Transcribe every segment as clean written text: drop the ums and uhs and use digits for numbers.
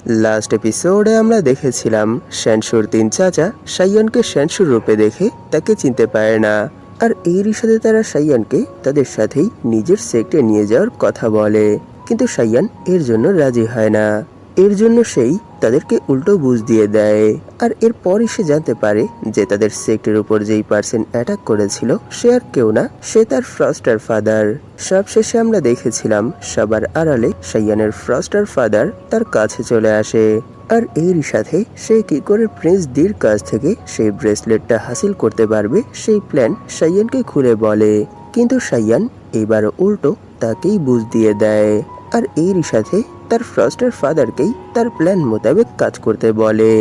Last এপিসোডে আমরা দেখেছিলাম শ্যানসুর তিন চাচা সাইয়ানকে শ্যানসুর রূপে দেখে তাকে চিনতে পারে না, আর এরই সাথে তারা সাইয়ানকে তাদের সাথেই নিজের সেক্টে নিয়ে যাওয়ার কথা বলে। কিন্তু সাইয়ান এর জন্য রাজি হয় না। এর জন্য সেই তাদেরকে উল্টো বুঝ দিয়ে দেয়। আর এরপরই সে জানতে পারে যে তাদের সেক্টের উপর যেই পার্সন অ্যাটাক করেছিল সে আর কেউ না, সে তার ফ্রস্টার ফাদার। সবশেষে আমরা দেখেছিলাম সবার আড়ালে সাইয়ানের ফ্রস্টার ফাদার তার কাছে চলে আসে, আর এরই সাথে সে কি করে প্রিন্স দির কাছ থেকে সেই ব্রেসলেটটা হাসিল করতে পারবে সেই প্ল্যান সাইয়ানকে খুলে বলে। কিন্তু সাইয়ান এবার উল্টো তাকেই বুঝ দিয়ে দেয়, আর এরই সাথে তার ফ্রস্টার ফাদারকেই তার প্ল্যান মোতাবেক কাজ করতে বলে।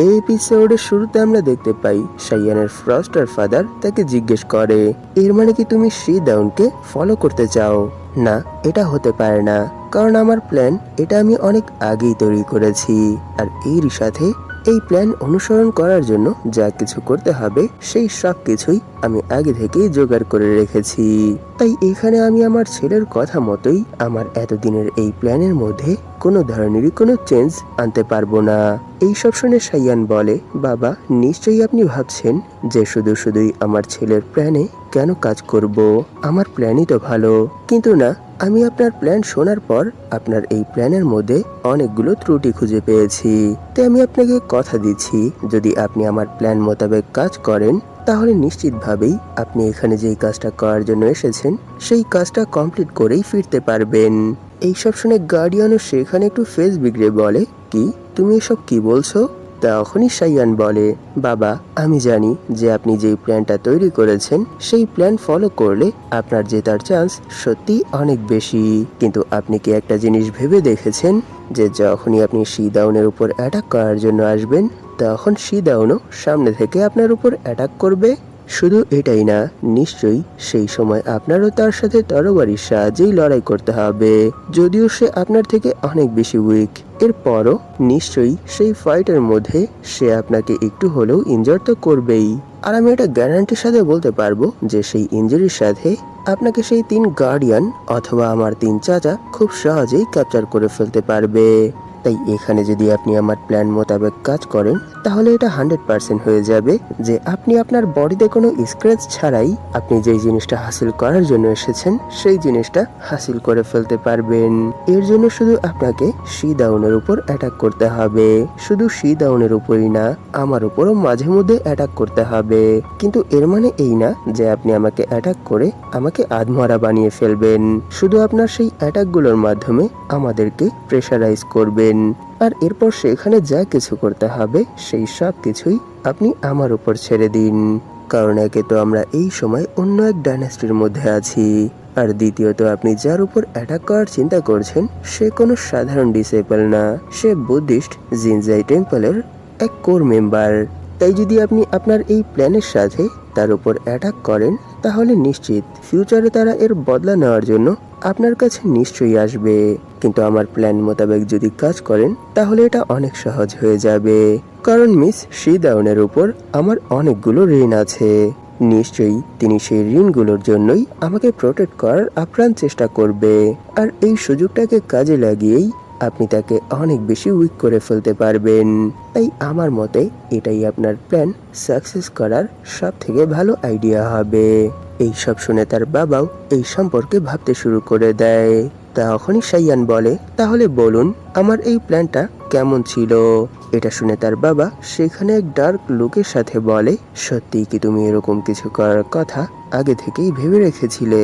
এই এপিসোডের শুরুতে আমরা দেখতে পাই সাইয়ানের ফ্রস্টার ফাদার তাকে জিজ্ঞেস করে, এর মানে কি তুমি শি দাউনকে ফলো করতে চাও? না, এটা হতে পারে না, কারণ আমার প্ল্যান এটা আমি অনেক আগেই তৈরি করেছি, আর এরই সাথে এই প্ল্যান অনুসরণ করার জন্য যা কিছু করতে হবে সেই সব কিছুই আমি আগে থেকেই জোগাড় করে রেখেছি। তাই এখানে আমি আমার ছেলের কথা মতোই আমার এতদিনের এই প্ল্যানের মধ্যে কোনো ধরনেরই কোনো চেঞ্জ আনতে পারবো না। এই সব শুনে সাইয়ান বলে, বাবা নিশ্চয়ই আপনি ভাবছেন যে শুধুই আমার ছেলের প্ল্যানে কেন কাজ করব, আমার প্ল্যানই তো ভালো। কিন্তু না, আমি আপনার প্ল্যান শোনার পর আপনার এই প্ল্যানের মধ্যে অনেকগুলো ত্রুটি খুঁজে পেয়েছি। তাই আমি আপনাকে কথা দিচ্ছি, যদি আপনি আমার প্ল্যান মোতাবেক কাজ করেন তাহলে নিশ্চিতভাবেই আপনি এখানে যেই কাজটা করার জন্য এসেছেন সেই কাজটা কমপ্লিট করেই ফিরতে পারবেন। এইসব শুনে গার্ডিয়ানও সেখানে একটু ফেস বিগড়ে বলে, কি তুমি এসব কি বলছো? তখনই সাইয়ান বলে, বাবা আমি জানি যে আপনি যেই প্ল্যানটা তৈরি করেছেন সেই প্ল্যান ফলো করলে আপনার জেতার চান্স সত্যি অনেক বেশি। কিন্তু আপনি কি একটা জিনিস ভেবে দেখেছেন যে যখনই আপনি শি দাউনের উপর অ্যাটাক করার জন্য আসবেন তখন শি দাউনও সামনে থেকে আপনার উপর অ্যাটাক করবে? শুধু এটাই না, নিশ্চয়ই সেই সময় আপনারও তার সাথে তরবারির সাহায্যেই লড়াই করতে হবে, যদিও সে আপনার থেকে অনেক বেশি উইক। এরপরও নিশ্চয়ই সেই ফাইটের মধ্যে সে আপনাকে একটু হলেও ইনজয় তো করবেই। আর আমি এটা গ্যারান্টির সাথে বলতে পারবো যে সেই ইনজুরির সাথে আপনাকে সেই 3 গার্ডিয়ান অথবা আমার 3 চাচা খুব সহজেই ক্যাপচার করে ফেলতে পারবে। তাই এখানে যদি আপনি আমার প্ল্যান মোতাবেক কাজ করেন তাহলে এটা 100% হয়ে যাবে যে আপনি আপনার বডিতে কোনো স্ক্র্যাচ ছাড়াই আপনি যেই জিনিসটা হাসিল করার জন্য এসেছেন সেই জিনিসটা হাসিল করে ফেলতে পারবেন। এর জন্য শুধু আপনাকে শি দাউনের উপর অ্যাটাক করতে হবে, শুধু শি দাউনের উপরই না, আমার উপরও মাঝে মধ্যে অ্যাটাক করতে হবে। কিন্তু এর মানে এই না যে আপনি আমাকে অ্যাটাক করে আমাকে আধমরা বানিয়ে ফেলবেন, শুধু আপনার সেই অ্যাটাকগুলোর মাধ্যমে আমাদেরকে প্রেশারাইজ করবেন। আর এরপর সেখানে যা কিছু করতে হবে সেই সব কিছুই আপনি আমার উপর ছেড়ে দিন, কারণ একে তো আমরা এই সময় অন্য এক ডাইনাস্টির মধ্যে আছি, আর দ্বিতীয়ত আপনি যার উপর অ্যাটাক করার চিন্তা করছেন সে কোনো সাধারণ ডিসেবল না, সে বুদ্ধিস্ট জিনজাই টেম্পলের এক কোর মেম্বার। তাই যদি আপনি আপনার এই প্ল্যানের সাথে তার উপর অ্যাটাক করেন তাহলে নিশ্চিত ফিউচারে তারা এর বদলা নেওয়ার জন্য আপনার কাছে নিশ্চয়ই আসবে। কিন্তু আমার প্ল্যান মোতাবেক যদি কাজ করেন তাহলে এটা অনেক সহজ হয়ে যাবে, কারণ মিস শি দাউনের উপর আমার অনেকগুলো ঋণ আছে। নিশ্চয়ই তিনি সেই ঋণগুলোর জন্যই আমাকে প্রোটেক্ট করার আপ্রাণ চেষ্টা করবে, আর এই সুযোগটাকে কাজে লাগিয়েই আপনি তাকে অনেক বেশি উইক করে ফেলতে পারবেন। তাই আমার মতে এটাই আপনার প্ল্যান সাকসেস করার সব থেকে ভালো আইডিয়া হবে। এই সব শুনে তার বাবাও এই সম্পর্কে ভাবতে শুরু করে দেয়। তখনই সাইয়ান বলে, তাহলে বলুন আমার এই প্ল্যানটা কেমন ছিল? এটা শুনে তার বাবা সেখানে এক ডার্ক লুকের সাথে বলে, সত্যি কি তুমি এরকম কিছু করার কথা আগে থেকেই ভেবে রেখেছিলে?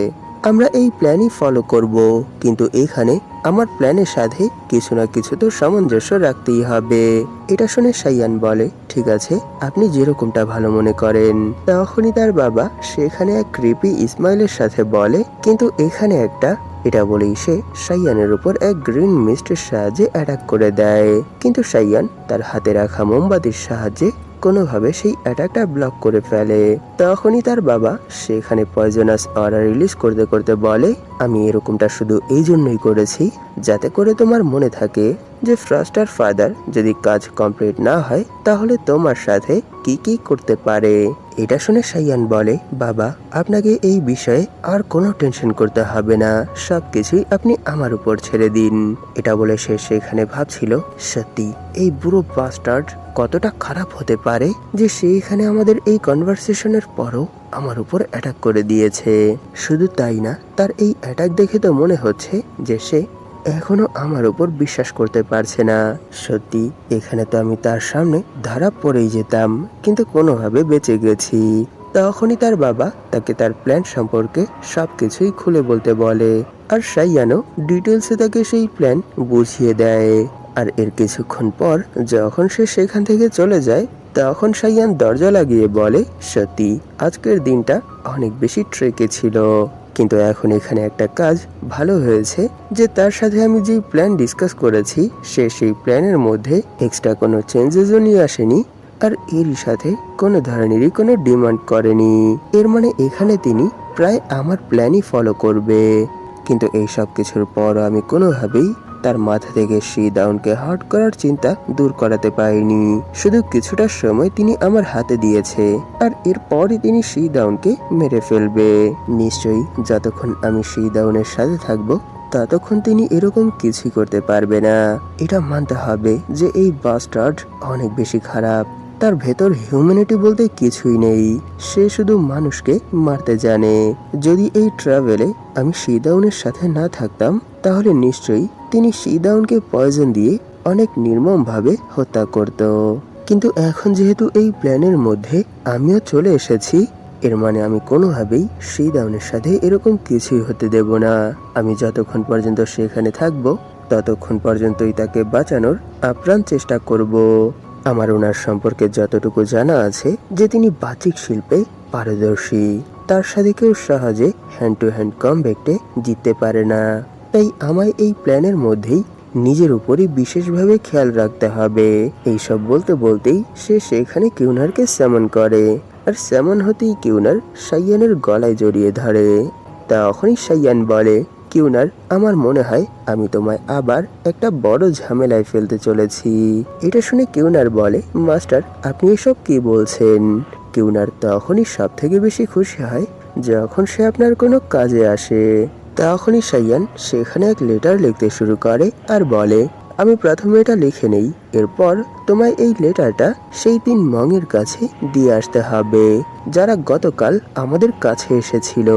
আমরা এই প্ল্যানই ফলো করব, কিন্তু এখানে আমার প্ল্যানের সাথে কিছু না কিছু তো সামঞ্জস্য রাখতেই হবে। এটা শুনে সাইয়ান বলে, ঠিক আছে আপনি যেরকমটা ভালো মনে করেন। তখনই তার বাবা সেখানে এক ক্রিপি ইসমাইলের সাথে বলে, কিন্তু এখানে একটা, এটা বলেই সে সাইয়ানের উপর এক গ্রিন মিস্টের সাহায্যে অ্যাটাক করে দেয়। কিন্তু সাইয়ান তার হাতে রাখা মোমবাতির সাহায্যে কোনোভাবে সেই অ্যাটাকটা ব্লক করে ফেলে। তখনই তার বাবা সেখানে পয়জনাস অরা রিলিজ করতে করতে বলে, আমি এরকমটা শুধু এই জন্যই করেছি যাতে করে তোমার মনে থাকে যে ফ্রস্টার ফাদার যদি কাজ কমপ্লিট না হয় তাহলে তোমার সাথে কি কি করতে পারে। এটা শুনে সাইয়ান বলে, বাবা আপনাকে এই বিষয়ে আর কোনো টেনশন করতে হবে না, সবকিছুই আপনি আমার উপর ছেড়ে দিন। এটা বলে সে সেখানে ভাবছিল, সত্যি এই বুড়ো বাস্টার্ড কতটা খারাপ হতে পারে যে সে এখানে আমাদের এই কনভারসেশনের পরও আমার উপর অ্যাটাক করে দিয়েছে। শুধু তাই না, তার এই অ্যাটাক দেখে তো মনে হচ্ছে যে সে এখনো আমার উপর বিশ্বাস করতে পারছে না। সত্যি এখানে তো আমি তার সামনে ধরা পড়েই যেতাম, কিন্তু কোনোভাবে বেঁচে গেছি। তখনই তার বাবা তাকে তার প্ল্যান সম্পর্কে সবকিছুই খুলে বলতে বলে, আর সাইয়ানো ডিটেলসে তাকে সেই প্ল্যান বুঝিয়ে দেয়। আর এর কিছুক্ষণ পর যখন সে সেখান থেকে চলে যায়, তখন সাইয়ান দরজা লাগিয়ে বলে, সত্যি আজকের দিনটা অনেক বেশি ট্রেকে ছিল, কিন্তু এখন এখানে একটা কাজ ভালো হয়েছে যে তার সাথে আমি যে প্ল্যান ডিসকাস করেছি সে সেই প্ল্যানের মধ্যে এক্সট্রা কোনো চেঞ্জেসও নিয়ে আসেনি, আর এরই সাথে কোনো ধরনেরই কোনো ডিমান্ড করেনি। এর মানে এখানে তিনি প্রায় আমার প্ল্যানই ফলো করবে। কিন্তু এই সব কিছুর পর আমি কোনোভাবেই তার মাথা থেকে শি ডাউনকে হার্ট করার চিন্তা দূর করাতে পারিনি। শুধু কিছুটা সময় তিনি আমার হাতে দিয়েছে, আর এরপরই তিনি শি ডাউনকে মেরে ফেলবে। নিশ্চয়ই যতক্ষণ আমি শি ডাউনের সাথে থাকবো ততক্ষণ তিনি এরকম কিছুই করতে পারবে না। এটা মানতে হবে যে এই বাস্টার্ড অনেক বেশি খারাপ। তার ভেতর হিউম্যানিটি বলতে কিছুই নেই, সে শুধু মানুষকে মারতে জানে। যদি এই ট্রাভেলে আমি শি ডাউনের সাথে না থাকতাম তাহলে নিশ্চয়ই তিনি শি ডাউনকে পয়জন দিয়ে অনেক নির্মমভাবে হত্যা করত। কিন্তু এখন যেহেতু এই প্ল্যানের মধ্যে আমিও চলে এসেছি, এর মানে আমি কোনোভাবেই শি ডাউনের সাথে এরকম কিছুই হতে দেব না। আমি যতক্ষণ পর্যন্ত সেখানে থাকবো ততক্ষণ পর্যন্তই তাকে বাঁচানোর আপ্রাণ চেষ্টা করব। আমার ওনার সম্পর্কে যতটুকু জানা আছে যে তিনি বাচিক শিল্পে পারদর্শী, তার সাথে কেউ সহজে হ্যান্ড টু হ্যান্ড কমব্যাটে জিততে পারে না। তাই আমায় এই প্ল্যানের মধ্যেই নিজের উপরই বিশেষভাবে খেয়াল রাখতে হবে। এইসব বলতে বলতেই সে সেখানে কিউনারকে স্যামন করে, আর স্যামন হতেই কিউনার সাইয়ানের গলায় জড়িয়ে ধরে। তখনই সাইয়ান বলে, কিউনার আমার মনে হয় আমি তোমায় আবার একটা বড় ঝামেলায় ফেলতে চলেছি। এটা শুনে কিউনার বলে, মাস্টার আপনি এসব কি বলছেন? কিউনার তখনই সব থেকে বেশি খুশি হয় যখন সে আপনার কোনো কাজে আসে। তখনই সাইয়ান সেখানে এক লেটার লিখতে শুরু করে আর বলে, আমি প্রথমে এটা লিখে নেই, এরপর তোমায় এই লেটারটা সেই 3 মঙের কাছে দিয়ে আসতে হবে যারা গতকাল আমাদের কাছে এসেছিল।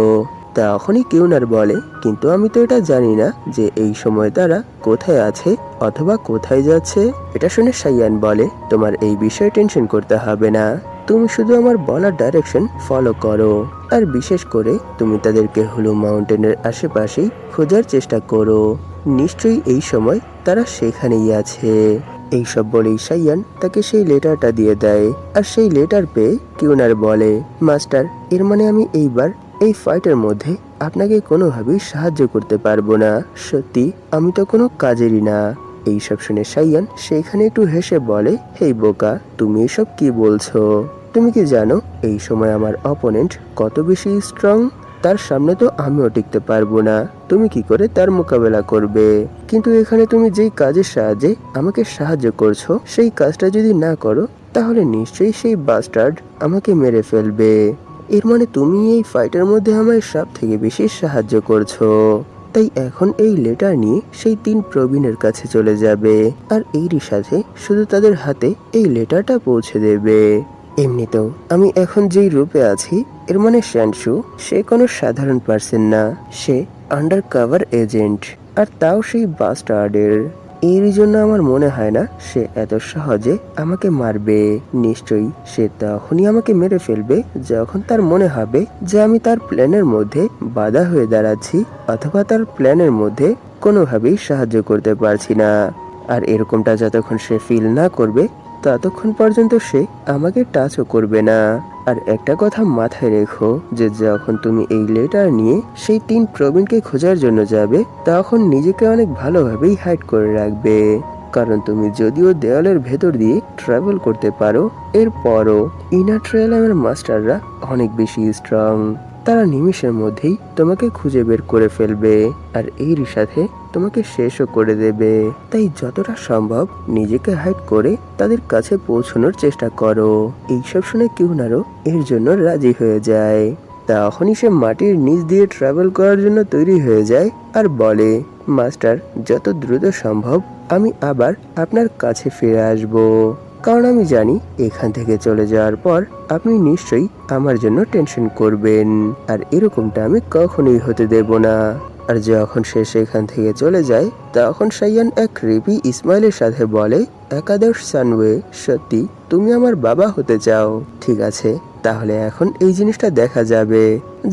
তখনই কিউনার বলে, কিন্তু আমি তো এটা জানি না যে এই সময় তারা কোথায় আছে অথবা কোথায় যাচ্ছে। এটা শুনে সাইয়ান বলে, তোমার এই বিষয়ে টেনশন করতে হবে না, তুমি শুধু আমার বলার ডাইরেকশন ফলো করো, আর বিশেষ করে তুমি তাদেরকে হুলু মাউন্টেনের আশেপাশেই খোঁজার চেষ্টা করো, নিশ্চয়ই এই সময় তারা সেখানেই আছে। এইসব বলেই সাইয়ান তাকে সেই লেটারটা দিয়ে দেয়, আর সেই লেটার পেয়ে কিউনার বলে, মাস্টার এর মানে আমি এইবার এই ফাইটের মধ্যে আপনাকে কোনোভাবেই সাহায্য করতে পারবো না, সত্যি আমি তো কোনো কাজেরই না। এইসব শুনে সাইয়ান সেখানে একটু হেসে বলে, হেই বোকা তুমি এসব কি বলছো? তুমি কি জানো এই সময় আমার অপোনেন্ট কত বেশি স্ট্রং? তার সামনে তো আমিও টিকতে পারবো না, তুমি কি করে তার মোকাবেলা করবে? কিন্তু এখানে তুমি যেই কাজের সাহায্যে আমাকে সাহায্য করছো সেই কাজটা যদি না করো তাহলে নিশ্চয়ই সেই বাস্টার্ড আমাকে মেরে ফেলবে। এর মানে তুমি এই ফাইটের মধ্যে আমায় সব থেকে বেশি সাহায্য করছো। তাই এখন এই লেটার নিয়ে সেই 3 প্রবীণের কাছে চলে যাবে, আর এরই সাথে শুধু তাদের হাতে এই লেটারটা পৌঁছে দেবে। এমনিতেও আমি এখন যেই রূপে আছি, এর মানে শ্যানশু সে কোনো সাধারণ পার্সন না, সে আন্ডার কভার এজেন্ট, আর তাও সেই বাস্টার্ডের। এরই জন্য আমার মনে হয় না সে এত সহজে আমাকে মারবে। নিশ্চয়ই সে তখনই আমাকে মেরে ফেলবে যখন তার মনে হবে যে আমি তার প্ল্যানের মধ্যে বাধা হয়ে দাঁড়াচ্ছি, অথবা তার প্ল্যানের মধ্যে কোনোভাবেই সাহায্য করতে পারছি না। আর এরকমটা যতক্ষণ সে ফিল না করবে ততক্ষণ পর্যন্ত সে আমাকে টাচও করবে না। আর একটা কথা মাথায় রেখো যে যখন তুমি এই লেটার নিয়ে সেই 3 প্রবীণকে খোঁজার জন্য যাবে তখন নিজেকে অনেক ভালোভাবেই হাইড করে রাখবে, কারণ তুমি যদিও দেওয়ালের ভেতর দিয়ে ট্রাভেল করতে পারো, এরপরও ইনার ট্রায়ালের মাস্টাররা অনেক বেশি স্ট্রং। তারা নিমেষের মধ্যেই তোমাকে খুঁজে বের করে ফেলবে আর এরই সাথে তোমাকে শেষও করে দেবে। তাই যতটা সম্ভব নিজেকে হাইড করে তাদের কাছে পৌঁছানোর চেষ্টা করো। এইসব শুনে কিউনারও এর জন্য রাজি হয়ে যায়। তখনই সে মাটির নিচ দিয়ে ট্রাভেল করার জন্য তৈরি হয়ে যায় আর বলে, মাস্টার, যত দ্রুত সম্ভব আমি আবার আপনার কাছে ফিরে আসব, কারণ আমি জানি এখান থেকে চলে যাওয়ার পর আপনি নিশ্চয়ই আমার জন্য টেনশন করবেন, আর এরকমটা আমি কখনোই হতে দেব না। আর যখন সে সেখান থেকে চলে যায় তখন সাইয়ান এক ক্রিপি ইসমাইলের সাথে বলে, একাদশ সানওয়ে, সত্যি তুমি আমার বাবা হতে চাও? ঠিক আছে, তাহলে এখন এই জিনিসটা দেখা যাবে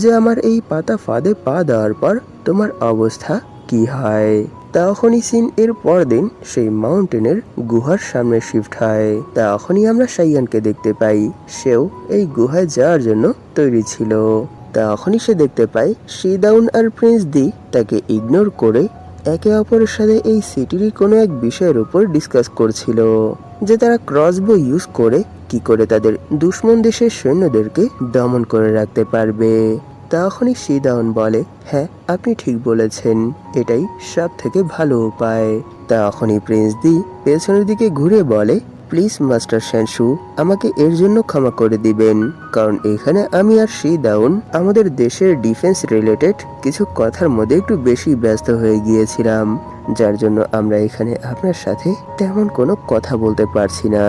যে আমার এই পাতা ফাঁদে পা দেওয়ার পর তোমার অবস্থা কি হয়। তখনই সিন এর পরদিন সেই মাউন্টেনের গুহার সামনে শিফট হয়। তখনই আমরা সাইয়ানকে দেখতে পাই, সেও এই গুহায় যাওয়ার জন্য তৈরি ছিল। তখনই সে দেখতে পায় শিদাউন আর প্রিন্স দি তাকে ইগনোর করে একে অপরের সাথে এই সিটিরই কোনো এক বিষয়ের উপর ডিসকাস করছিল, যে তারা ক্রসবো ইউজ করে কি করে তাদের দুশ্মন দেশের সৈন্যদেরকে দমন করে রাখতে পারবে। তখনই শিদাউন বলে, হ্যাঁ আপনি ঠিক বলেছেন, এটাই সব থেকে ভালো উপায়। তখনই প্রিন্স দি পেছনের দিকে ঘুরে বলে, প্লিজ মাস্টার শ্যানশু, আমাকে এর জন্য ক্ষমা করে দিবেন, কারণ এখানে আমি আর শিদাউন আমাদের দেশের ডিফেন্স রিলেটেড কিছু কথার মধ্যে একটু বেশি ব্যস্ত হয়ে গিয়েছিলাম, যার জন্য আমরা এখানে আপনার সাথে তেমন কোনো কথা বলতে পারছি না।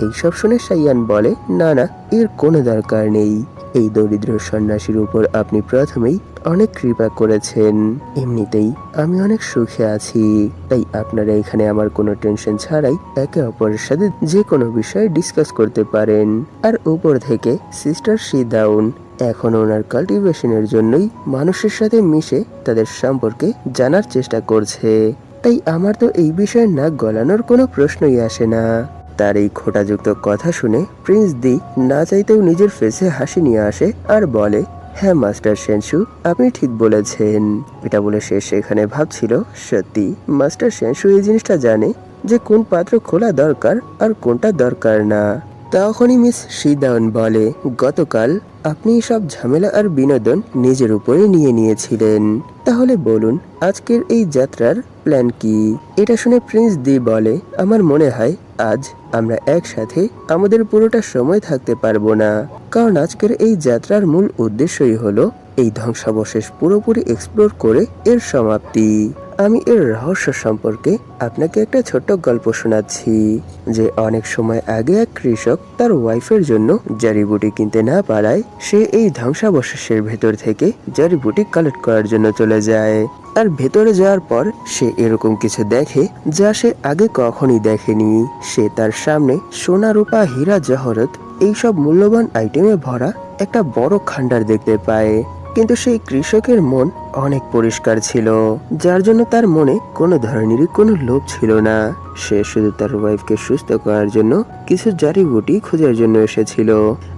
এইসব শুনে সাইয়ান বলে, না না, এর কোনো দরকার নেই, এই দরিদ্র সন্ন্যাসীর উপর আপনি প্রথমেই অনেক কৃপা করেছেন, এমনিতেই আমি অনেক সুখে আছি, তাই আপনারা এখানে আমার কোনো টেনশন ছাড়াই একে অপরের সাথে যে কোনো বিষয়ে ডিসকাস করতে পারেন। আর উপর থেকে সিস্টার শিদাউন এখন ওনার কাল্টিভেশনের জন্যই মানুষের সাথে মিশে তাদের সম্পর্কে জানার চেষ্টা করছে, তাই আমার তো এই বিষয়ে নাক গলানোর কোনো প্রশ্নই আসে না। তার এই খোঁটাযুক্ত কথা শুনে প্রিন্স দি না চাইতেও নিজের ফেসে হাসি নিয়ে আসে আর বলে, হ্যাঁ মাস্টার শ্যানশু, আপনি ঠিক বলেছেন। এটা বলে সে সেখানে ভাবছিল, সত্যি মাস্টার শ্যানশু এই জিনিসটা জানে যে কোন পাত্র খোলা দরকার আর কোনটা দরকার না। তখনই মিস শিদাউন বলে, গতকাল আপনি সব ঝামেলা আর বিনোদন নিজের উপরে নিয়ে নিয়েছিলেন, তাহলে বলুন আজকের এই যাত্রার প্ল্যান কি? এটা শুনে প্রিন্স দি বলে, আমার মনে হয় আজ আমরা একসাথে আমাদের পুরোটা সময় থাকতে পারবো না, কারণ আজকের এই যাত্রার মূল উদ্দেশ্যই হলো এই ধ্বংসাবশেষ পুরোপুরি এক্সপ্লোর করে এর সমাপ্তি। আমি এর রহস্য সম্পর্কে আপনাকে একটা ছোট্ট গল্প শোনাচ্ছি, যে অনেক সময় আগে এক কৃষক তার ওয়াইফের জন্য জারিবুটি কিনতে না পারায় সে এই ধ্বংসাবশেষের ভেতর থেকে জারিবুটি কালেক্ট করার জন্য চলে যায়। আর ভেতরে যাওয়ার পর সে এরকম কিছু দেখে যা সে আগে কখনই দেখেনি। সে তার সামনে সোনা, রূপা, হীরা, জহরত এইসব মূল্যবান আইটেমে ভরা একটা বড় খান্ডার দেখতে পায়, কিন্তু সেই কৃষকের মন অনেক পরিষ্কার ছিল, যার জন্য তার মনে কোনো ধরনেরই কোনো লোভ ছিল না। সে শুধু তার ওয়াইফকে সুস্থ করার জন্য কিছু জারিবুটি খোঁজার জন্য এসেছিল।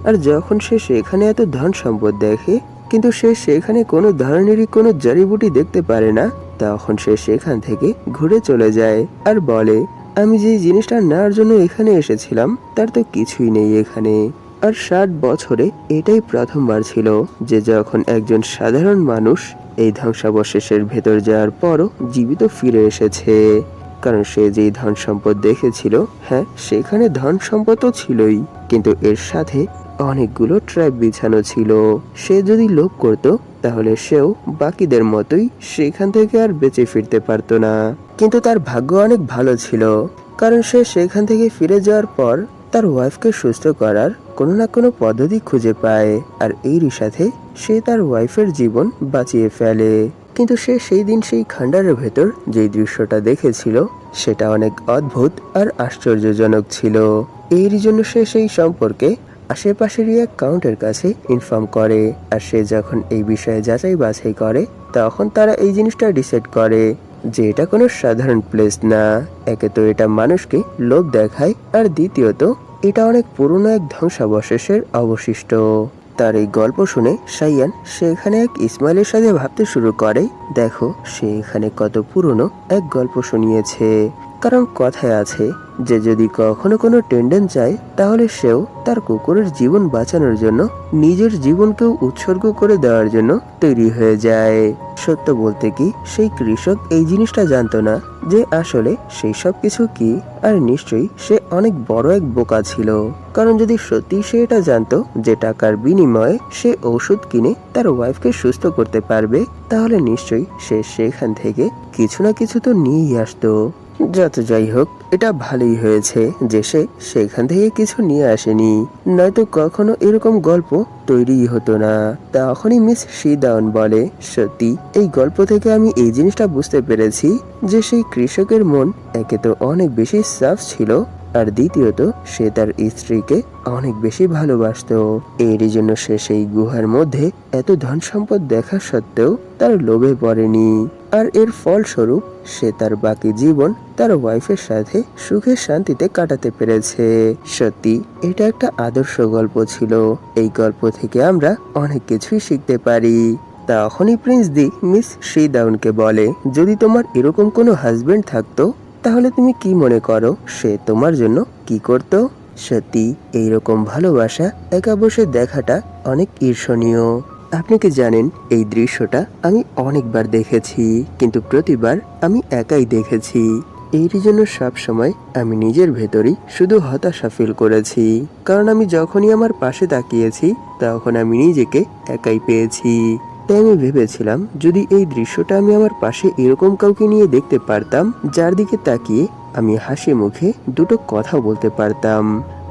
আর যখন সে সেখানে এত ধন সম্পদ দেখে কিন্তু সে সেখানে কোনো ধরনেরই কোনো জারিবুটি দেখতে পারে না, তখন সে সেখান থেকে ঘুরে চলে যায় আর বলে, আমি যে জিনিসটা নেওয়ার জন্য এখানে এসেছিলাম তার তো কিছুই নেই এখানে। আর 60 বছরে এটাই প্রথমবার ছিল যে যখন একজন সাধারণ মানুষ এই ধ্বংসাবশেষের ভেতর যাওয়ার পরও জীবিত ফিরে এসেছে, কারণ সে যেই ধন সম্পদ দেখেছিল, হ্যাঁ সেখানে ধন সম্পদ তো ছিলই, কিন্তু এর সাথে অনেকগুলো ট্র্যাপ বিছানো ছিল। সে যদি লোভ করত তাহলে সেও বাকিদের মতোই সেখান থেকে আর বেঁচে ফিরতে পারতো না, কিন্তু তার ভাগ্য অনেক ভালো ছিল, কারণ সে সেখান থেকে ফিরে যাওয়ার পর তার ওয়াইফকে সুস্থ করার কোনো না কোনো পদ্ধতি খুঁজে পায়, আর এরই সাথে সে তার ওয়াইফের জীবন বাঁচিয়ে ফেলে। কিন্তু সে সেই দিন সেই খান্ডারের ভেতর যেই দৃশ্যটা দেখেছিল সেটা অনেক অদ্ভুত আর আশ্চর্যজনক ছিল। এরই জন্য সে সেই সম্পর্কে আশেপাশেরই এক কাউন্টের কাছে ইনফর্ম করে, আর সে যখন এই বিষয়ে যাচাই বাছাই করে তখন তারা এই জিনিসটা ডিসাইড করে যে এটা কোনো সাধারণ প্লেস না। একে তো এটা মানুষকে লোভ দেখায়, আর দ্বিতীয়ত এটা অনেক পুরনো এক ধ্বংসাবশেষের অবশিষ্ট। তার এই গল্প শুনে সাইয়ান সেখানে এক ইসমাইলের সাথে ভাবতে শুরু করে, দেখো সে এখানে কত পুরনো এক গল্প শুনিয়েছে, কারণ কথায় আছে যে যদি কখনো কোনো টেন্ডেন চায় তাহলে সেও তার কুকুরের জীবন বাঁচানোর জন্য নিজের জীবনকেও উৎসর্গ করে দেওয়ার জন্য তৈরি হয়ে যায়। সত্য বলতে কি সেই কৃষক এই জিনিসটা জানতো না যে আসলে সেই সব কিছু কি, আর নিশ্চয়ই সে অনেক বড় এক বোকা ছিল। কারণ যদি সত্যি সে এটা জানতো যে টাকার বিনিময়ে সে ওষুধ কিনে তার ওয়াইফকে সুস্থ করতে পারবে, তাহলে নিশ্চয়ই সে সেখান থেকে কিছু না কিছু তো নিয়েই আসতো। যত যাই হোক, এটা ভালোই হয়েছে যে সে সেখান থেকে কিছু নিয়ে আসেনি, নয়তো কখনো এরকম গল্প তৈরিই হতো না। তখনই মিস শিদাউন বলে, সত্যি এই গল্প থেকে আমি এই জিনিসটা বুঝতে পেরেছি যে সেই কৃষকের মন একে তো অনেক বেশি সাফ ছিল, আর দ্বিতীয়ত সে তার স্ত্রীকে অনেক বেশি ভালোবাসতো। এরই জন্য সে সেই গুহার মধ্যে এত ধন সম্পদ দেখা সত্ত্বেও তার লোভে পড়েনি, আর এর ফলস্বরূপ সে তার বাকি জীবন তার ওয়াইফের সাথে সুখে শান্তিতে কাটাতে পেরেছে। সত্যি এটা একটা আদর্শ গল্প ছিল। এই গল্প থেকে আমরা অনেক কিছুই শিখতে পারি। তখনই প্রিন্স দি মিস শিদাউনকে বলে, যদি তোমার এরকম কোনো হাজবেন্ড থাকতো তাহলে তুমি কি মনে করো সে তোমার জন্য কি করতো? সত্যি এইরকম ভালোবাসা একা বসে দেখাটা অনেক ঈর্ষণীয়। আপনি কি জানেন এই দৃশ্যটা আমি অনেকবার দেখেছি, কিন্তু প্রতিবার আমি একাই দেখেছি। এর জন্য সব সময় আমি নিজের ভেতরই শুধু হতাশা ফিল করেছি, কারণ আমি যখনই আমার পাশে তাকিয়েছি তখন আমি নিজেকে একাই পেয়েছি। তাই আমি ভেবেছিলাম যদি এই দৃশ্যটা আমি আমার পাশে এরকম কাউকে নিয়ে দেখতে পারতাম যার দিকে তাকিয়ে আমি হাসি মুখে দুটো কথা বলতে পারতাম,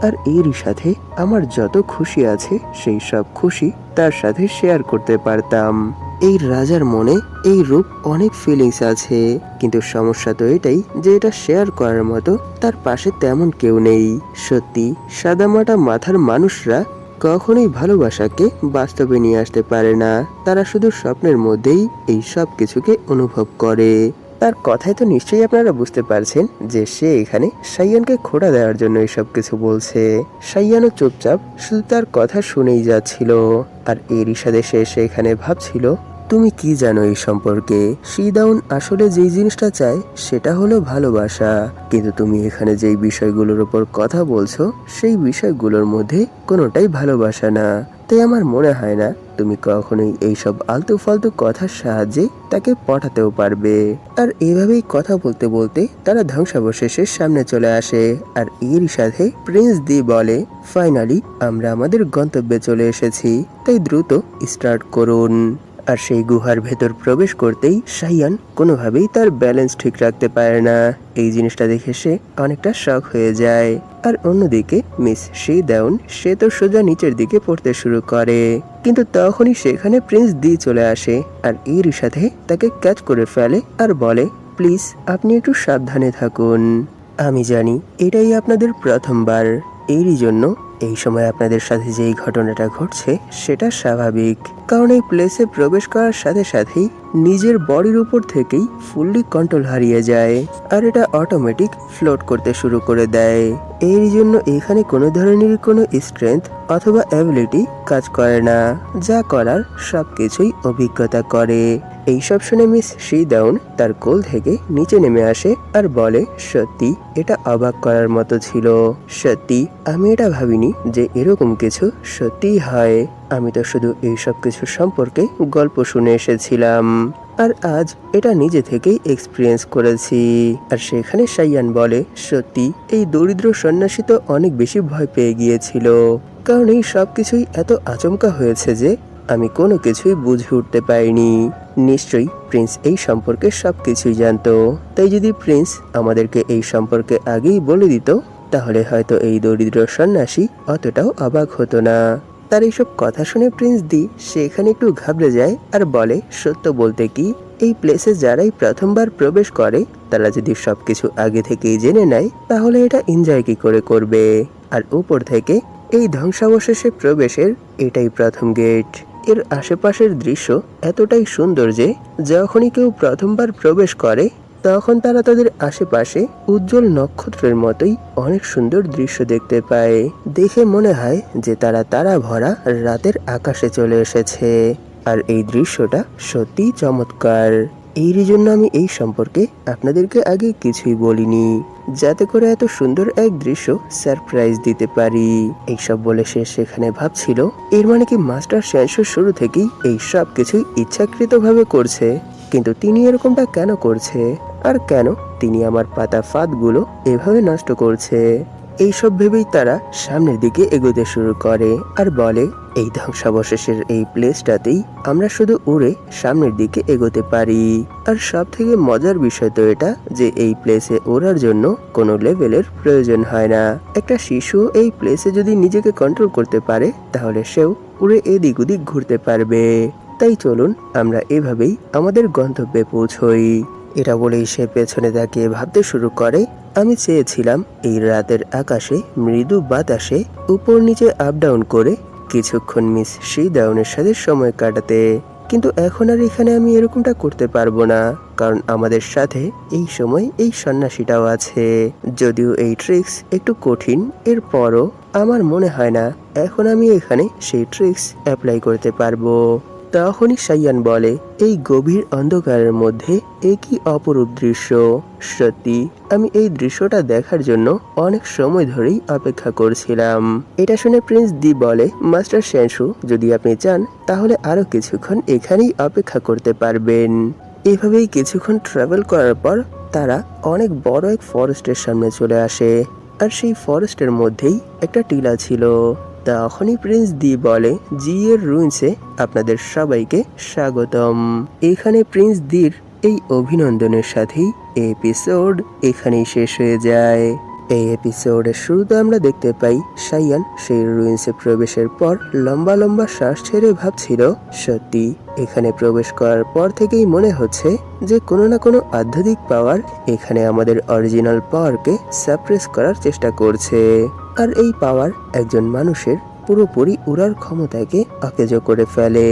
আর এরই সাথে আমার যত খুশি আছে সেই সব খুশি তার সাথে শেয়ার করতে পারতাম। এই রাজার মনে এই রূপ অনেক ফিলিংস আছে, কিন্তু সমস্যা তো এটাই যে এটা শেয়ার করার মতো তার পাশে তেমন কেউ নেই। সত্যি সাদামাটা মাথার মানুষরা কখনোই ভালোবাসাকে বাস্তবে নিয়ে আসতে পারে না, তারা শুধু স্বপ্নের মধ্যেই এই সব কিছুকে অনুভব করে। তার কথায় তো নিশ্চয়ই আপনারা বুঝতে পারছেন যে সে এখানে সাইয়ানকে খোঁড়া দেওয়ার জন্য এসব কিছু বলছে। সাইয়ানও চুপচাপ শুধু তার কথা শুনেই যাচ্ছিল, আর এরই সাথে সে সেখানে ভাবছিল, তুমি কি জানো এই সম্পর্কে? শিদাউন আসলে যেই জিনিসটা চায় সেটা হলো ভালোবাসা, কিন্তু তুমি এখানে যেই বিষয়গুলোর উপর কথা বলছো সেই বিষয়গুলোর মধ্যে কোনোটাই ভালোবাসা না। তাই আমার মনে হয় না তুমি কখনোই এইসব আলতু ফালতু কথার সাহায্যে তাকে পটাতেও পারবে। আর এভাবেই কথা বলতে বলতে তারা ধ্বংসাবশেষের সামনে চলে আসে, আর এরই সাথে প্রিন্স দি বলে, ফাইনালি আমরা আমাদের গন্তব্যে চলে এসেছি, তাই দ্রুত স্টার্ট করুন। আর সেই গুহার ভেতর প্রবেশ করতেই সাইয়ান কোনোভাবেই তার ব্যালেন্স ঠিক রাখতে পারে না। এই জিনিসটা দেখে সে অনেকটা শক হয়ে যায়। আর অন্যদিকে মিস শিদাউন সে তো সোজা নিচের দিকে পড়তে শুরু করে, কিন্তু তখনই সেখানে প্রিন্স দি চলে আসে, আর এরই সাথে তাকে ক্যাচ করে ফেলে আর বলে, প্লিজ আপনি একটু সাবধানে থাকুন। আমি জানি এটাই আপনাদের প্রথমবার, এরই জন্য এই সময় আপনাদের সাথে যেই ঘটনাটা ঘটছে সেটা স্বাভাবিক, কারণ এই প্লেসে প্রবেশ করার সাথে সাথেই নিজের বডির উপর থেকেই ফুললি কন্ট্রোল হারিয়ে যায়, আর এটা অটোমেটিক ফ্লোট করতে শুরু করে দেয়। এর জন্য এখানে কোনো ধরনের কোনো স্ট্রেংথ অথবা অ্যাবিলিটি কাজ করে না, যা করার সবকিছুই অভিজ্ঞতা করে। এইসব শুনে মিস শিদাউন তার কোল থেকে নিচে নেমে আসে আর বলে, সত্যি এটা অবাক করার মতো ছিল। সত্যি আমি এটা ভাবিনি যে এরকম কিছু সত্যিই হয়। আমি তো শুধু এইসব কিছু সম্পর্কে গল্প শুনে এসেছিলাম, আর আজ এটা নিজে থেকেই এক্সপিরিয়েন্স করেছি। আর সেখানে সাইয়ান বলে, সত্যি এই দরিদ্র সন্ন্যাসী তো অনেক বেশি ভয় পেয়ে গিয়েছিল, কারণ এই সব কিছুই এত আচমকা হয়েছে যে আমি কোনো কিছুই বুঝে উঠতে পারিনি। নিশ্চয়ই প্রিন্স এই সম্পর্কে সবকিছুই জানতো, তাই যদি প্রিন্স আমাদেরকে এই সম্পর্কে আগেই বলে দিত তাহলে হয়তো এই দরিদ্র সন্ন্যাসী অতটাও অবাক হতো না। তার এইসব কথা শুনে প্রিন্স দি সেখানে একটু ঘাবড়ে যায় আর বলে, সত্য বলতে কি এই প্লেসে যারাই প্রথমবার প্রবেশ করে তারা যদি সবকিছু আগে থেকেই জেনে নেয় তাহলে এটা এনজয় কি করে করবে। আর উপর থেকে এই ধ্বংসাবশেষে প্রবেশের এটাই প্রথম গেট। এর আশেপাশের দৃশ্য এতটাই সুন্দর যে যখনই কেউ প্রথমবার প্রবেশ করে তখন তারা তাদের আশেপাশে উজ্জ্বল নক্ষত্রের মতোই অনেক সুন্দর দৃশ্য দেখতে পায়। দেখে মনে হয় যে তারা তারা ভরা রাতের আকাশে চলে এসেছে, আর এই দৃশ্যটা সত্যিই চমৎকার। এরই জন্য আমি এই সম্পর্কে আপনাদেরকে আগে কিছুই বলিনি, যাতে করে এত সুন্দর এক দৃশ্য সারপ্রাইজ দিতে পারি। এইসব বলে সে সেখানে ভাবছিল, এর মানে কি মাস্টার শ্যানশু শুরু থেকেই এই সব কিছুই ইচ্ছাকৃতভাবে করছে? কিন্তু তিনি এরকমটা কেন করছে, আর কেন তিনি আমার পাতা ফাঁদগুলো এভাবে নষ্ট করছে? এইসব ভেবেই তারা সামনের দিকে এগোতে শুরু করে আর বলে, এই ধ্বংসাবশেষের এই প্লেসটাতেই আমরা শুধু উড়ে সামনের দিকে এগোতে পারি। আর সব থেকে মজার বিষয় তো এটা যে এই প্লেসে ওড়ার জন্য কোনো লেভেলের প্রয়োজন হয় না। একটা শিশু এই প্লেসে যদি নিজেকে কন্ট্রোল করতে পারে তাহলে সেও উড়ে এদিক ওদিক ঘুরতে পারবে। তাই চলুন আমরা এভাবেই আমাদের গন্তব্যে পৌঁছই। এটা বলেই সে পেছনে তাকিয়ে ভাবতে শুরু করে, আমি চেয়েছিলাম এই রাতের আকাশে মৃদু বাতাসে উপর নিচে আপ ডাউন করে কিছুক্ষণ মিস শিদাউনের সাথে সময় কাটাতে, কিন্তু এখন আর এখানে আমি এরকমটা করতে পারবো না, কারণ আমাদের সাথে এই সময় এই সন্ন্যাসীটাও আছে। যদিও এই ট্রিক্স একটু কঠিন, এরপরও আমার মনে হয় না এখন আমি এখানে সেই ট্রিক্স অ্যাপ্লাই করতে পারবো। তখনই সাইয়ান বলে, এই গভীর অন্ধকারের মধ্যে এ কি অপরূপ দৃশ্য! সত্যি আমি এই দৃশ্যটা দেখার জন্য অনেক সময় ধরেই অপেক্ষা করছিলাম। এটা শুনে প্রিন্স দি বলে, মাস্টার শ্যানশু, যদি আপনি চান তাহলে আরো কিছুক্ষণ এখানেই অপেক্ষা করতে পারবেন। এভাবেই কিছুক্ষণ ট্রাভেল করার পর তারা অনেক বড় এক ফরেস্টের সামনে চলে আসে, আর সেই ফরেস্টের মধ্যেই একটা টিলা ছিল। তখনই প্রিন্স দি বলে, জি এর রুইন্সে আপনাদের সবাইকে স্বাগতম। এখানে প্রিন্স দির এই অভিনন্দনের সাথেই এপিসোড এখানেই শেষ হয়ে যায়। এই এপিসোডের শুরুতে আমরা দেখতে পাই সাইয়ান সেই রুইন্সে প্রবেশের পর লম্বা লম্বা শ্বাস ছেড়ে ভাবছিল, সত্যি এখানে প্রবেশ করার পর থেকেই মনে হচ্ছে যে কোনো না কোনো আধ্যাত্মিক পাওয়ার এখানে আমাদের অরিজিনাল পাওয়ারকে সাপ্রেস করার চেষ্টা করছে। আর এই পাওয়ার একজন মানুষের পুরোপুরি উড়ার ক্ষমতাকে অকেজো করে ফেলে।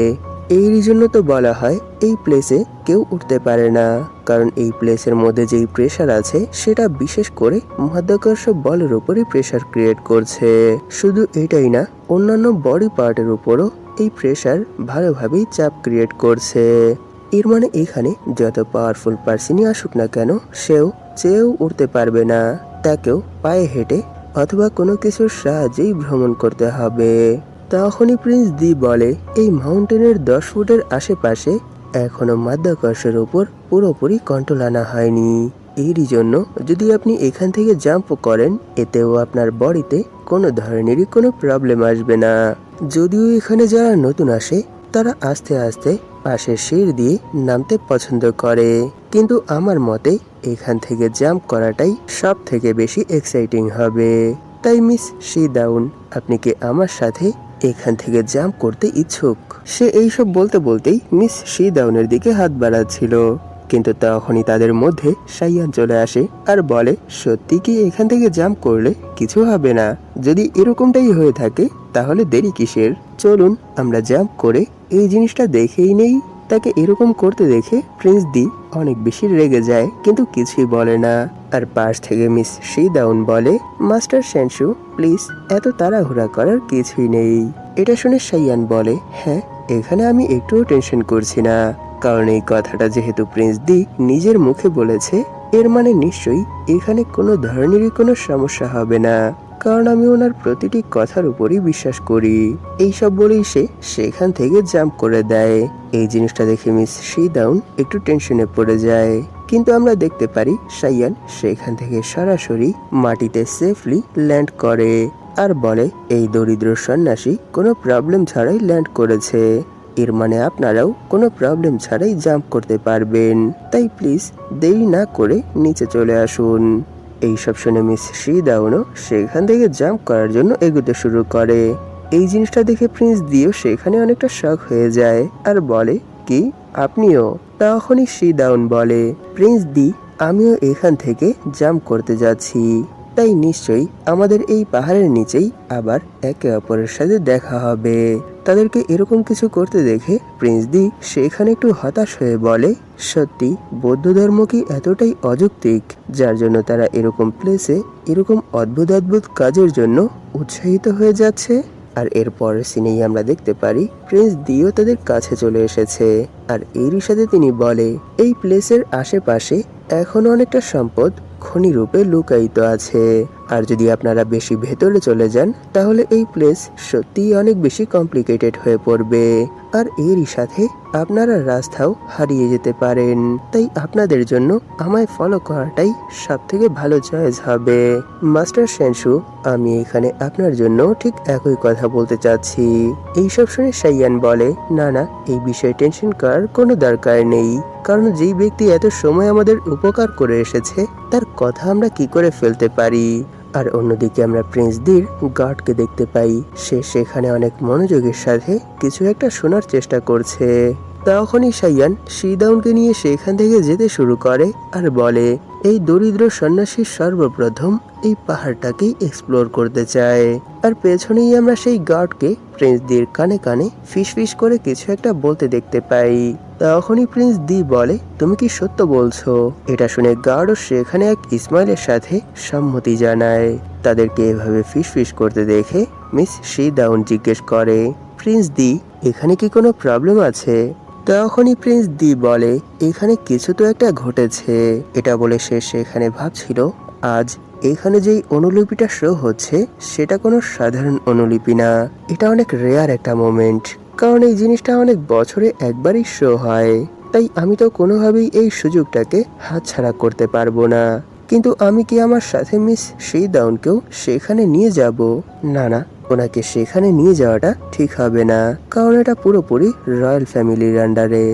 এই জন্য তো বলা হয় এই প্লেসে কেউ উঠতে পারে না, কারণ এই প্লেসের মধ্যে যেই প্রেসার আছে সেটা বিশেষ করে মহাকর্ষ বলের উপরই প্রেসার ক্রিয়েট করছে। শুধু এটাই না, অন্যান্য বডি পার্টের উপরও এই প্রেসার ভালোভাবেই চাপ ক্রিয়েট করছে। এর মানে এখানে যত পাওয়ারফুল পার্সনই আসুক না কেন, সেও চেয়েও উঠতে পারবে না, তাকেও পায়ে হেঁটে অথবা কোনো কিছুর সাহায্যেই ভ্রমণ করতে হবে। তখনই প্রিন্স দি বলে, এই মাউন্টেনের 10 ফুটের আশেপাশে এখনো মাধ্যাকর্ষের উপর পুরোপুরি কন্ট্রোল আনা হয়নি। এরই জন্য যদি আপনি এখান থেকে জাম্প করেন, এতেও আপনার বডিতে কোনো ধরনেরই কোনো প্রবলেম আসবে না। যদিও এখানে যারা নতুন আসে তারা আস্তে আস্তে পাশের সিঁড়ি দিয়ে নামতে পছন্দ করে, কিন্তু আমার মতে এখান থেকে জাম্প করাটাই সব থেকে বেশি এক্সাইটিং হবে। তাই মিস শিদাউন, আপনি কি আমার সাথে এখান থেকে জাম্প করতে ইচ্ছুক? সে এইসব বলতে বলতেই মিস শিদাউনের দিকে হাত বাড়াচ্ছিল, কিন্তু তখনই তাদের মধ্যে সাইয়ান চলে আসে আর বলে, সত্যি কি এখান থেকে জাম্প করলে কিছু হবে না? যদি এরকমটাই হয়ে থাকে তাহলে দেরি কিসের? চলুন আমরা জাম্প করে এই জিনিসটা দেখেই নেই। তাকে এরকম করতে দেখে প্রিন্স দি অনেক বেশি রেগে যায়, কিন্তু কিছুই বলে না। আর পাশ থেকে মিস শিদাউন বলে, মাস্টার শ্যানশু, প্লিজ এত তাড়াহুড়া করার কিছুই নেই। এটা শুনে সাইয়ান বলে, হ্যাঁ, এখানে আমি একটুও টেনশন করছি না, কারণ এই কথাটা যেহেতু প্রিন্স দি নিজের মুখে বলেছে, এর মানে নিশ্চয়ই এখানে কোনো ধরনেরই কোনো সমস্যা হবে না, কারণ আমি ওনার প্রতিটি কথার উপরই বিশ্বাস করি। এইসব বলেই সে সেখান থেকে জাম্প করে দেয়। এই জিনিসটা দেখে মিস শিদাউন একটু টেনশনে পড়ে যায়, কিন্তু আমরা দেখতে পারি সাইয়ান সেখান থেকে সরাসরি মাটিতে সেফলি ল্যান্ড করে আর বলে, এই দরিদ্র সন্ন্যাসী কোনো প্রবলেম ছাড়াই ল্যান্ড করেছে, এর মানে আপনারাও কোনো প্রবলেম ছাড়াই জাম্প করতে পারবেন, তাই প্লিজ দেরি না করে নিচে চলে আসুন। এইসব শুনে মিস শিদাউনও সেখান থেকে জাম্প করার জন্য এগোতে শুরু করে। এই জিনিসটা দেখে প্রিন্স দিও সেখানে অনেকটা শক হয়ে যায় আর বলে, কি আপনিও? তখনই শিদাউন বলে, প্রিন্স দি, আমিও এখান থেকে জাম্প করতে যাচ্ছি, তাই নিশ্চয়ই আমাদের এই পাহাড়ের নিচেই আবার একে অপরের সাথে দেখা হবে। তাদেরকে এরকম কিছু করতে দেখে প্রিন্স দি সেখানে একটু হতাশ হয়ে বলে, সত্যি বৌদ্ধ ধর্ম কি এতটাই অযৌক্তিক, যার জন্য তারা এরকম প্লেসে এরকম অদ্ভুত অদ্ভুত কাজের জন্য উৎসাহিত হয়ে যাচ্ছে? আর এর পরের সিনেই আমরা দেখতে পারি প্রিন্স দিও তাদের কাছে চলে এসেছে। আর এরই সাথে তিনি বলে, এই প্লেসের আশেপাশে এখনো অনেকটা সম্পদ খনি রূপে লুকায়িত আছে। আর যদি আপনারা বেশি ভেতরে চলে যান তাহলে এই প্লেস সত্যিই অনেক বেশি কমপ্লিকেটেড হয়ে পড়বে। আর এরই সাথে আপনারা রাস্তাও হারিয়ে যেতে পারেন। তাই আপনাদের জন্য আমায় ফলো করাটাই সব থেকে ভালো চয়েস হবে। মাস্টার সেনশু, আমি এখানে আপনার জন্য ঠিক একই কথা বলতে চাচ্ছি। এইসব শুনে সাইয়ান বলে, না না, এই বিষয়ে টেনশন করার কোনো দরকার নেই। কারণ যেই ব্যক্তি এত সময় আমাদের উপকার করে এসেছে তার কথা আমরা কি করে ফেলতে পারি। আর অন্যদিকে আমরা প্রিন্স দির গার্ডকে দেখতে পাই, সে সেখানে অনেক মনোযোগের সাথে কিছু একটা শোনার চেষ্টা করছে। তখনই সাইয়ান শিদাউনকে নিয়ে সেখান থেকে যেতে শুরু করে আর বলে, এই দরিদ্র সন্ন্যাসী সর্বপ্রথম এই পাহাড়টাকেই এক্সপ্লোর করতে চায়। আর পেছনেই আমরা সেই গার্ডকে প্রিন্স দির কানে কানে ফিস ফিস করে কিছু একটা বলতে দেখতে পাই। তখনই প্রিন্স দি বলে, তুমি কি সত্য বলছো? এটা শুনে গার্ডও সেখানে এক ইসমাইলের সাথে সম্মতি জানায়। তাদেরকে এভাবে ফিস ফিস করতে দেখে মিস শিদাউন জিজ্ঞেস করে, প্রিন্স দি, এখানে কি কোনো প্রবলেম আছে? তখনই প্রিন্স দি বলে, এখানে কিছু তো একটা ঘটেছে। এটা বলে সে সেখানে ভাবছিল, আজ এখানে যেই অনুলিপিটা শো হচ্ছে সেটা কোনো সাধারণ অনুলিপি না, এটা অনেক রেয়ার একটা মোমেন্ট। কারণ এই জিনিসটা অনেক বছরে একবারই শো হয়। তাই আমি তো কোনোভাবেই এই সুযোগটাকে হাতছাড়া করতে পারবো না। কিন্তু আমি কি আমার সাথে মিস শিদাউনকেও সেখানে নিয়ে যাব? না না, ওনাকে সেখানে নিয়ে যাওয়াটা ঠিক হবে না, কারণ এটা পুরোপুরি রয়্যাল ফ্যামিলির আন্ডারে।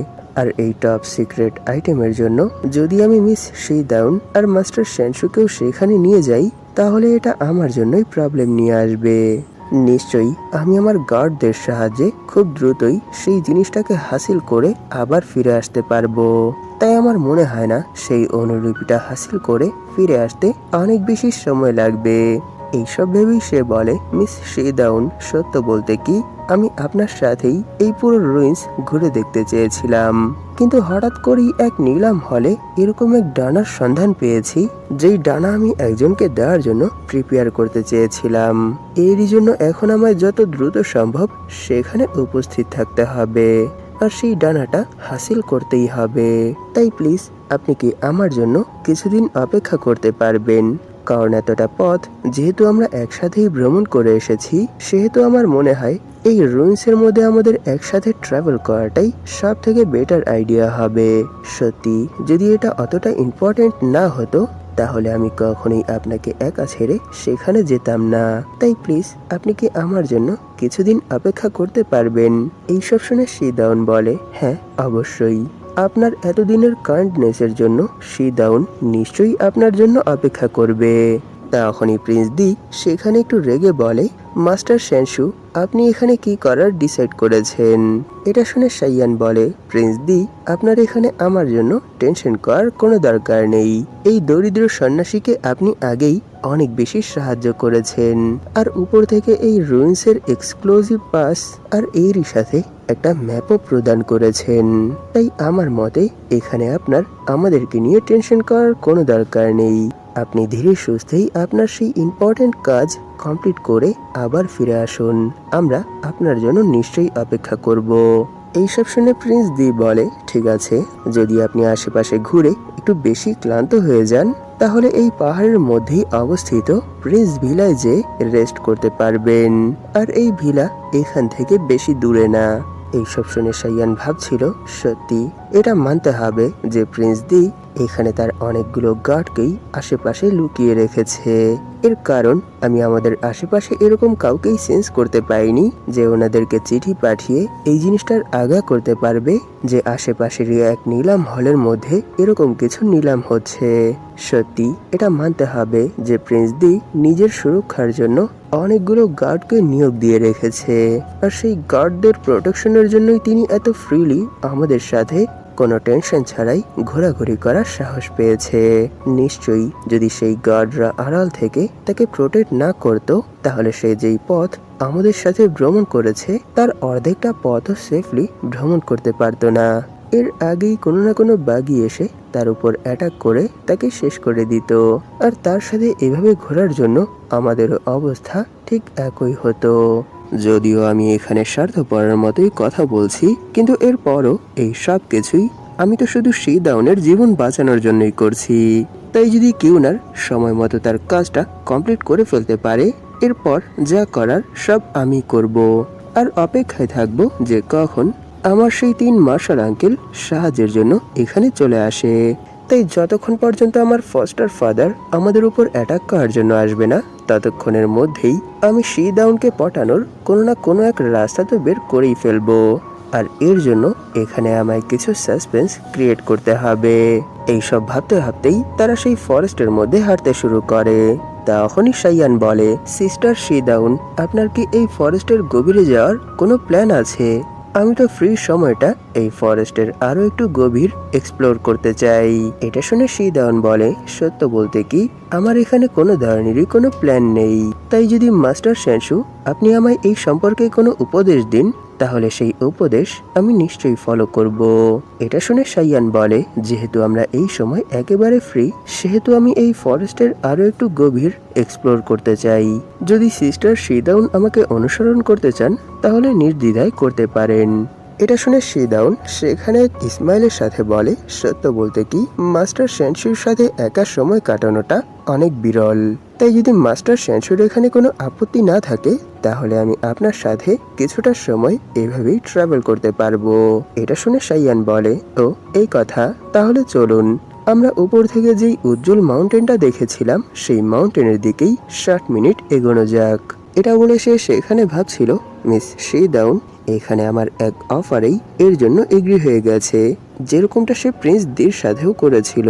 আর এই টপ সিক্রেট আইটেমের জন্য যদি আমি মিস শিদাউন আর মাস্টার সেনশুকেও সেখানে নিয়ে যাই তাহলে এটা আমার জন্যই প্রবলেম নিয়ে আসবে। নিশ্চয়ই আমি আমার গার্ডদের সাহায্যে খুব দ্রুতই সেই জিনিসটাকে হাসিল করে আবার ফিরে আসতে পারবো। তাই আমার মনে হয় না সেই অনুলিপিটা হাসিল করে ফিরে আসতে অনেক বেশি সময় লাগবে। এইসব ভেবেই সে বলে, মিস শিদাউন, সত্য বলতে কি আমি আপনার সাথেই এই পুরো রুইন্স ঘুরে দেখতে চেয়েছিলাম, কিন্তু হঠাৎ করেই এক নিলাম হলে এরকম এক ডানার সন্ধান পেয়েছি, যেই ডানা আমি একজনকে দেওয়ার জন্য প্রিপেয়ার করতে চেয়েছিলাম। এরই জন্য এখন আমায় যত দ্রুত সম্ভব সেখানে উপস্থিত থাকতে হবে আর সেই ডানাটা হাসিল করতেই হবে। তাই প্লিজ আপনি কি আমার জন্য কিছুদিন অপেক্ষা করতে পারবেন? কারণ এতটা পথ যেহেতু আমরা একসাথেই ভ্রমণ করে এসেছি, সেহেতু আমার মনে হয় এই রুইন্সের মধ্যে আমাদের একসাথে ট্রাভেল করাটাই সব থেকে বেটার আইডিয়া হবে। সত্যি যদি এটা অতটা ইম্পর্টেন্ট না হতো তাহলে আমি কখনোই আপনাকে একা ছেড়ে সেখানে যেতাম না। তাই প্লিজ আপনি কি আমার জন্য কিছুদিন অপেক্ষা করতে পারবেন? এইসব শুনে শিদাউন বলে, হ্যাঁ অবশ্যই। আপনার এতদিনের কাইন্ডনেসের জন্য শিদাউন নিশ্চয়ই আপনার জন্য অপেক্ষা করবে। তখনই প্রিন্স দি সেখানে একটু রেগে বলে, মাস্টার সেনশু, আপনি এখানে কি করার ডিসাইড করেছেন? এটা শুনে সাইয়ান বলে, প্রিন্স দি, আপনার এখানে আমার জন্য টেনশন করার কোনো দরকার নেই। এই দরিদ্র সন্ন্যাসীকে আপনি আগেই অনেক বেশি সাহায্য করেছেন আর উপর থেকে এই রুইন্সের এক্সক্লুসিভ পাস আর এরই সাথে একটা ম্যাপও প্রদান করেছেন। তাই আমার মতে এখানে আপনার আমাদেরকে নিয়ে টেনশন করার কোনো দরকার নেই। আপনি ধীরে সুস্থেই আপনার সেই ইম্পর্টেন্ট কাজ কমপ্লিট করে আবার ফিরে আসুন। আমরা আপনার জন্য নিশ্চয়ই অপেক্ষা করব। এইসব শুনে প্রিন্স দি বলে, ঠিক আছে, যদি আপনি আশেপাশে ঘুরে একটু বেশি ক্লান্ত হয়ে যান তাহলে এই পাহাড়ের মধ্যেই অবস্থিত প্রিন্স ভিলায় যে রেস্ট করতে পারবেন। আর এই ভিলা এখান থেকে বেশি দূরে না। এইসব শুনে সাইয়ান ভাবছিল, সত্যি এটা মানতে হবে যে প্রিন্স দি এখানে তার অনেকগুলো গার্ডকেই আশেপাশে লুকিয়ে রেখেছে। এর কারণ আমি আমাদের আশেপাশে এরকম কাউকেই সেন্স করতে পাইনি যে ওনাদেরকে চিঠি পাঠিয়ে এই জিনিসটার আগা করতে পারবে যে আশেপাশের এক নিলাম হলের মধ্যে এরকম কিছু নিলাম হচ্ছে। সত্যি এটা মানতে হবে যে প্রিন্স দি নিজের সুরক্ষার জন্য অনেকগুলো গার্ডকে নিয়োগ দিয়ে রেখেছে আর সেই গার্ডদের প্রোটেকশনের জন্যই তিনি এত ফ্রিলি আমাদের সাথে কোনো টেনশন ছাড়াই ঘোরাঘুরি করার সাহস পেয়েছে। নিশ্চয়ই যদি সেই গার্ডরা আড়াল থেকে তাকে প্রোটেক্ট না করত তাহলে সে যেই পথ আমাদের সাথে ভ্রমণ করেছে তার অর্ধেকটা পথও সেফলি ভ্রমণ করতে পারতো না। এর আগেই কোনো না কোনো বাগি এসে তার উপর অ্যাটাক করে তাকে শেষ করে দিত আর তার সাথে এভাবে ঘোরার জন্য আমাদেরও অবস্থা ঠিক একই হতো। যদিও আমি এখানে স্বার্থপরের মতোই কথা বলছি, কিন্তু এরপরও এই সব কিছুই আমি তো শুধু শি দাউনের জীবন বাঁচানোর জন্যই করছি। তাই যদি কিউনার সময় মতো তার কাজটা কমপ্লিট করে ফেলতে পারে, এরপর যা করার সব আমি করব। আর অপেক্ষায় থাকবো যে কখন আমার সেই 3 মার্শাল আঙ্কেল সাহায্যের জন্য এখানে চলে আসে। তাই যতক্ষণ পর্যন্ত আমার ফস্টার ফাদার আমাদের উপর অ্যাটাক করার জন্য আসবে না, ততক্ষণের মধ্যেই আমি শি দাউনকে পটানোর কোনো না কোনো এক রাস্তা তো বের করেই ফেলবো। আর এর জন্য এখানে আমায় কিছু সাসপেন্স ক্রিয়েট করতে হবে। এইসব ভাবতে ভাবতেই তারা সেই ফরেস্টের মধ্যে হাঁটতে শুরু করে। তখনই শাইয়ান বলে, সিস্টার শি দাউন, আপনার কি এই ফরেস্টের গভীরে যাওয়ার কোনো প্ল্যান আছে? আমি তো ফ্রি সময়টা এই ফরেস্টের আরো একটু গভীর এক্সপ্লোর করতে চাই। এটা শুনে শি দাউন বলে, সত্য বলতে কি আমার এখানে কোনো ধরনেরই কোনো প্ল্যান নেই। তাই যদি মাস্টার সেনশু আপনি আমায় এই সম্পর্কে কোনো উপদেশ দিন, তাহলে সেই উপদেশ আমি নিশ্চয়ই ফলো করব। এটা শুনে শাইয়ান বলে, যেহেতু আমরা এই সময় একেবারে ফ্রি, সেহেতু আমি এই ফরেস্টের আরো একটু গভীর এক্সপ্লোর করতে চাই। যদি সিস্টার শি দাউন আমাকে অনুসরণ করতে চান, তাহলে নির্দ্বিধায় করতে পারেন। এটা শুনে শি দাউন সেখানে ইসমাইলের সাথে বলে, সত্য বলতে কি মাস্টার সেনশুর সাথে একা সময় কাটানোটা অনেক বিরল। তাই যদি মাস্টার সেনশুর এখানে কোনো আপত্তি না থাকে, তাহলে আমি আপনার সাথে কিছুটা সময় এভাবেই ট্রাভেল করতে পারবো। এটা শুনে শাইয়ান বলে, ও এই কথা, তাহলে চলুন আমরা উপর থেকে যেই উজ্জ্বল মাউন্টেনটা দেখেছিলাম সেই মাউন্টেনের দিকেই 60 মিনিট এগোনো যাক। এটা বলে সে সেখানে ভাবছিল, মিস শি দাউন এখানে আমার এক অফারেই এর জন্য এগ্রি হয়ে গেছে, যেরকমটা সে প্রিন্স দের সাথেও করেছিল।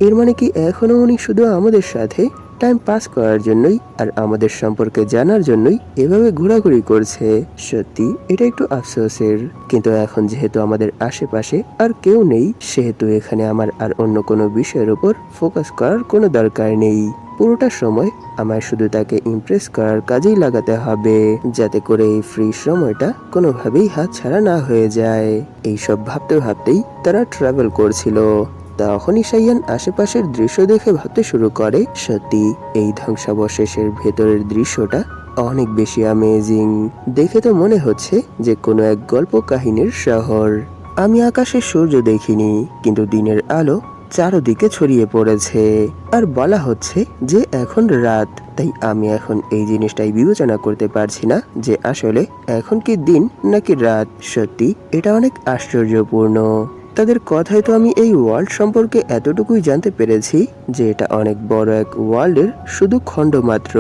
এর মানে কি এখনো উনি শুধু আমাদের সাথে টাইম পাস করার জন্যই আর আমাদের সম্পর্কে জানার জন্যই এভাবে ঘোরাঘুরি করছে। সত্যি এটা একটু আফসোসের, কিন্তু এখন যেহেতু আমাদের আশেপাশে আর কেউ নেই, সেহেতু এখানে আমার আর অন্য কোনো বিষয়ের উপর ফোকাস করার কোনো দরকার নেই। পুরোটা সময় আমায় শুধু তাকে ইমপ্রেস করার কাজেই লাগাতে হবে, যাতে করে এই ফ্রি সময়টা কোনোভাবেই হাতছাড়া না হয়ে যায়। এইসব ভাবতে ভাবতেই তারা ট্রাভেল করছিল। তখনই শাইয়ান আশেপাশের দৃশ্য দেখে ভাবতে শুরু করে, সত্যি এই ধ্বংসাবশেষের ভেতরের দৃশ্যটা অনেক বেশি অ্যামেজিং। দেখে তো মনে হচ্ছে যে কোনো এক গল্প কাহিনীর শহর। আমি আকাশে সূর্য দেখিনি, কিন্তু দিনের আলো চারদিকে ছড়িয়ে পড়েছে। আর বলা হচ্ছে যে এখন রাত। তাই আমি এখন এই জিনিসটাই বিবেচনা করতে পারছি না যে আসলে এখন কি দিন নাকি রাত। সত্যি এটা অনেক আশ্চর্যপূর্ণ। তাদের কথায় তো আমি এই ওয়ার্ল্ড সম্পর্কে এতটুকুই জানতে পেরেছি যে এটা অনেক বড় এক ওয়ার্ল্ডের শুধু খণ্ড মাত্র।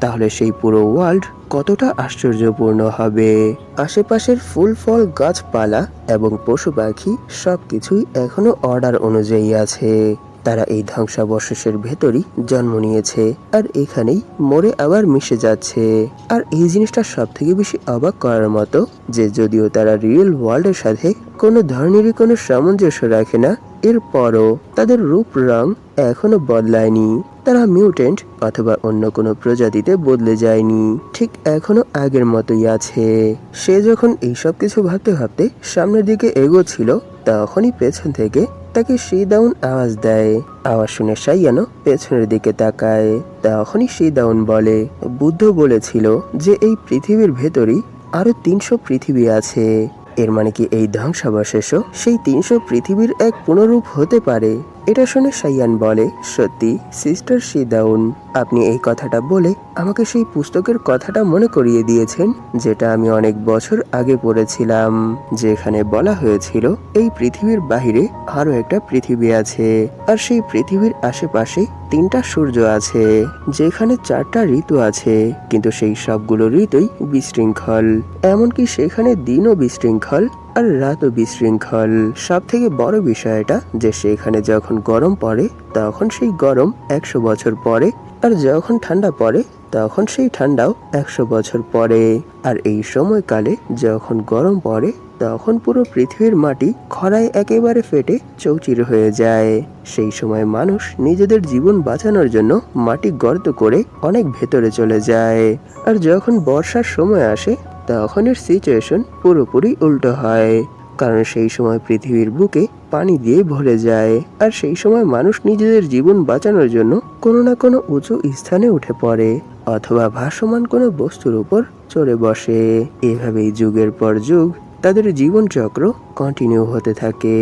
তাহলে সেই পুরো ওয়ার্ল্ড কতটা আশ্চর্যপূর্ণ হবে। আশেপাশের ফুল ফল গাছপালা এবং পশু পাখি সবকিছুই এখনো অর্ডার অনুযায়ী আছে। তারা এই ধ্বংসাবশেষের ভেতরই জন্ম নিয়েছে আর এখানেই মরে আবার মিশে যাচ্ছে। আর এই জিনিসটা সব থেকে বেশি অবাক করার মতো যে যদিও তারা রিয়েল ওয়ার্ল্ডের সাথে কোনো ধরনেরই কোনো সামঞ্জস্য রাখে না, এরপরও তাদের রূপ রং এখনো বদলায়নি। তারা মিউটেন্ট অথবা অন্য কোনো প্রজাতিতে বদলে যায়নি, ঠিক এখনো আগের মতোই আছে। সে যখন এইসব কিছু ভাবতে ভাবতে সামনের দিকে এগোচ্ছিল, তখনই পেছন থেকে তাকে শি দাউন আওয়াজ দেয়। আওয়াজ শুনে শাইয়ানও পেছনের দিকে তাকায়। তখনই শি দাউন বলে, বুদ্ধ বলেছিল যে এই পৃথিবীর ভেতরই আরো 300 পৃথিবী আছে। এর মানে কি এই ধ্বংসাবশেষও সেই 300 পৃথিবীর এক পুনরূপ হতে পারে? এটা শুনে শাইয়ান বলে, সত্যি সিস্টার শি দাউন, আপনি এই কথাটা বলে আমাকে সেই পুস্তকের কথাটা মনে করিয়ে দিয়েছেন, যেটা আমি অনেক বছর আগে পড়েছিলাম, যেখানে বলা হয়েছিল এই পৃথিবীর বাহিরে আরো একটা পৃথিবী আছে, আর সেই পৃথিবীর আশেপাশে 3টা সূর্য আছে, যেখানে 4টা ঋতু আছে, কিন্তু সেই সবগুলো ঋতুই বিশৃঙ্খল। এমনকি সেখানে দিনও বিশৃঙ্খল আর রাতও বিশৃঙ্খল। সব থেকে বড় বিষয়টা যে সেখানে যখন গরম পড়ে তখন সেই গরম 100 বছর পরে, আর যখন ঠান্ডা পড়ে তখন সেই ঠান্ডাও 100 বছর পরে। আর এই সময়কালে যখন গরম পড়ে তখন পুরো পৃথিবীর মাটি খরায় একেবারে ফেটে চৌচির হয়ে যায়। সেই সময় মানুষ নিজেদের জীবন বাঁচানোর জন্য মাটি গর্ত করে অনেক ভেতরে চলে যায়। আর যখন বর্ষার সময় আসে তখন এর সিচুয়েশন পুরোপুরি উল্টো হয়। কারণ সেই সময় পৃথিবীর বুকে পানি দিয়ে ভরে যায়, আর সেই সময় মানুষ নিজেদের জীবন বাঁচানোর জন্য কোনো না কোনো উঁচু স্থানে উঠে পড়ে অথবা ভাসমান কোনো বস্তুর উপর চড়ে বসে। এভাবেই যুগের পর যুগ তাদের জীবন চক্র কন্টিনিউ হতে থাকে।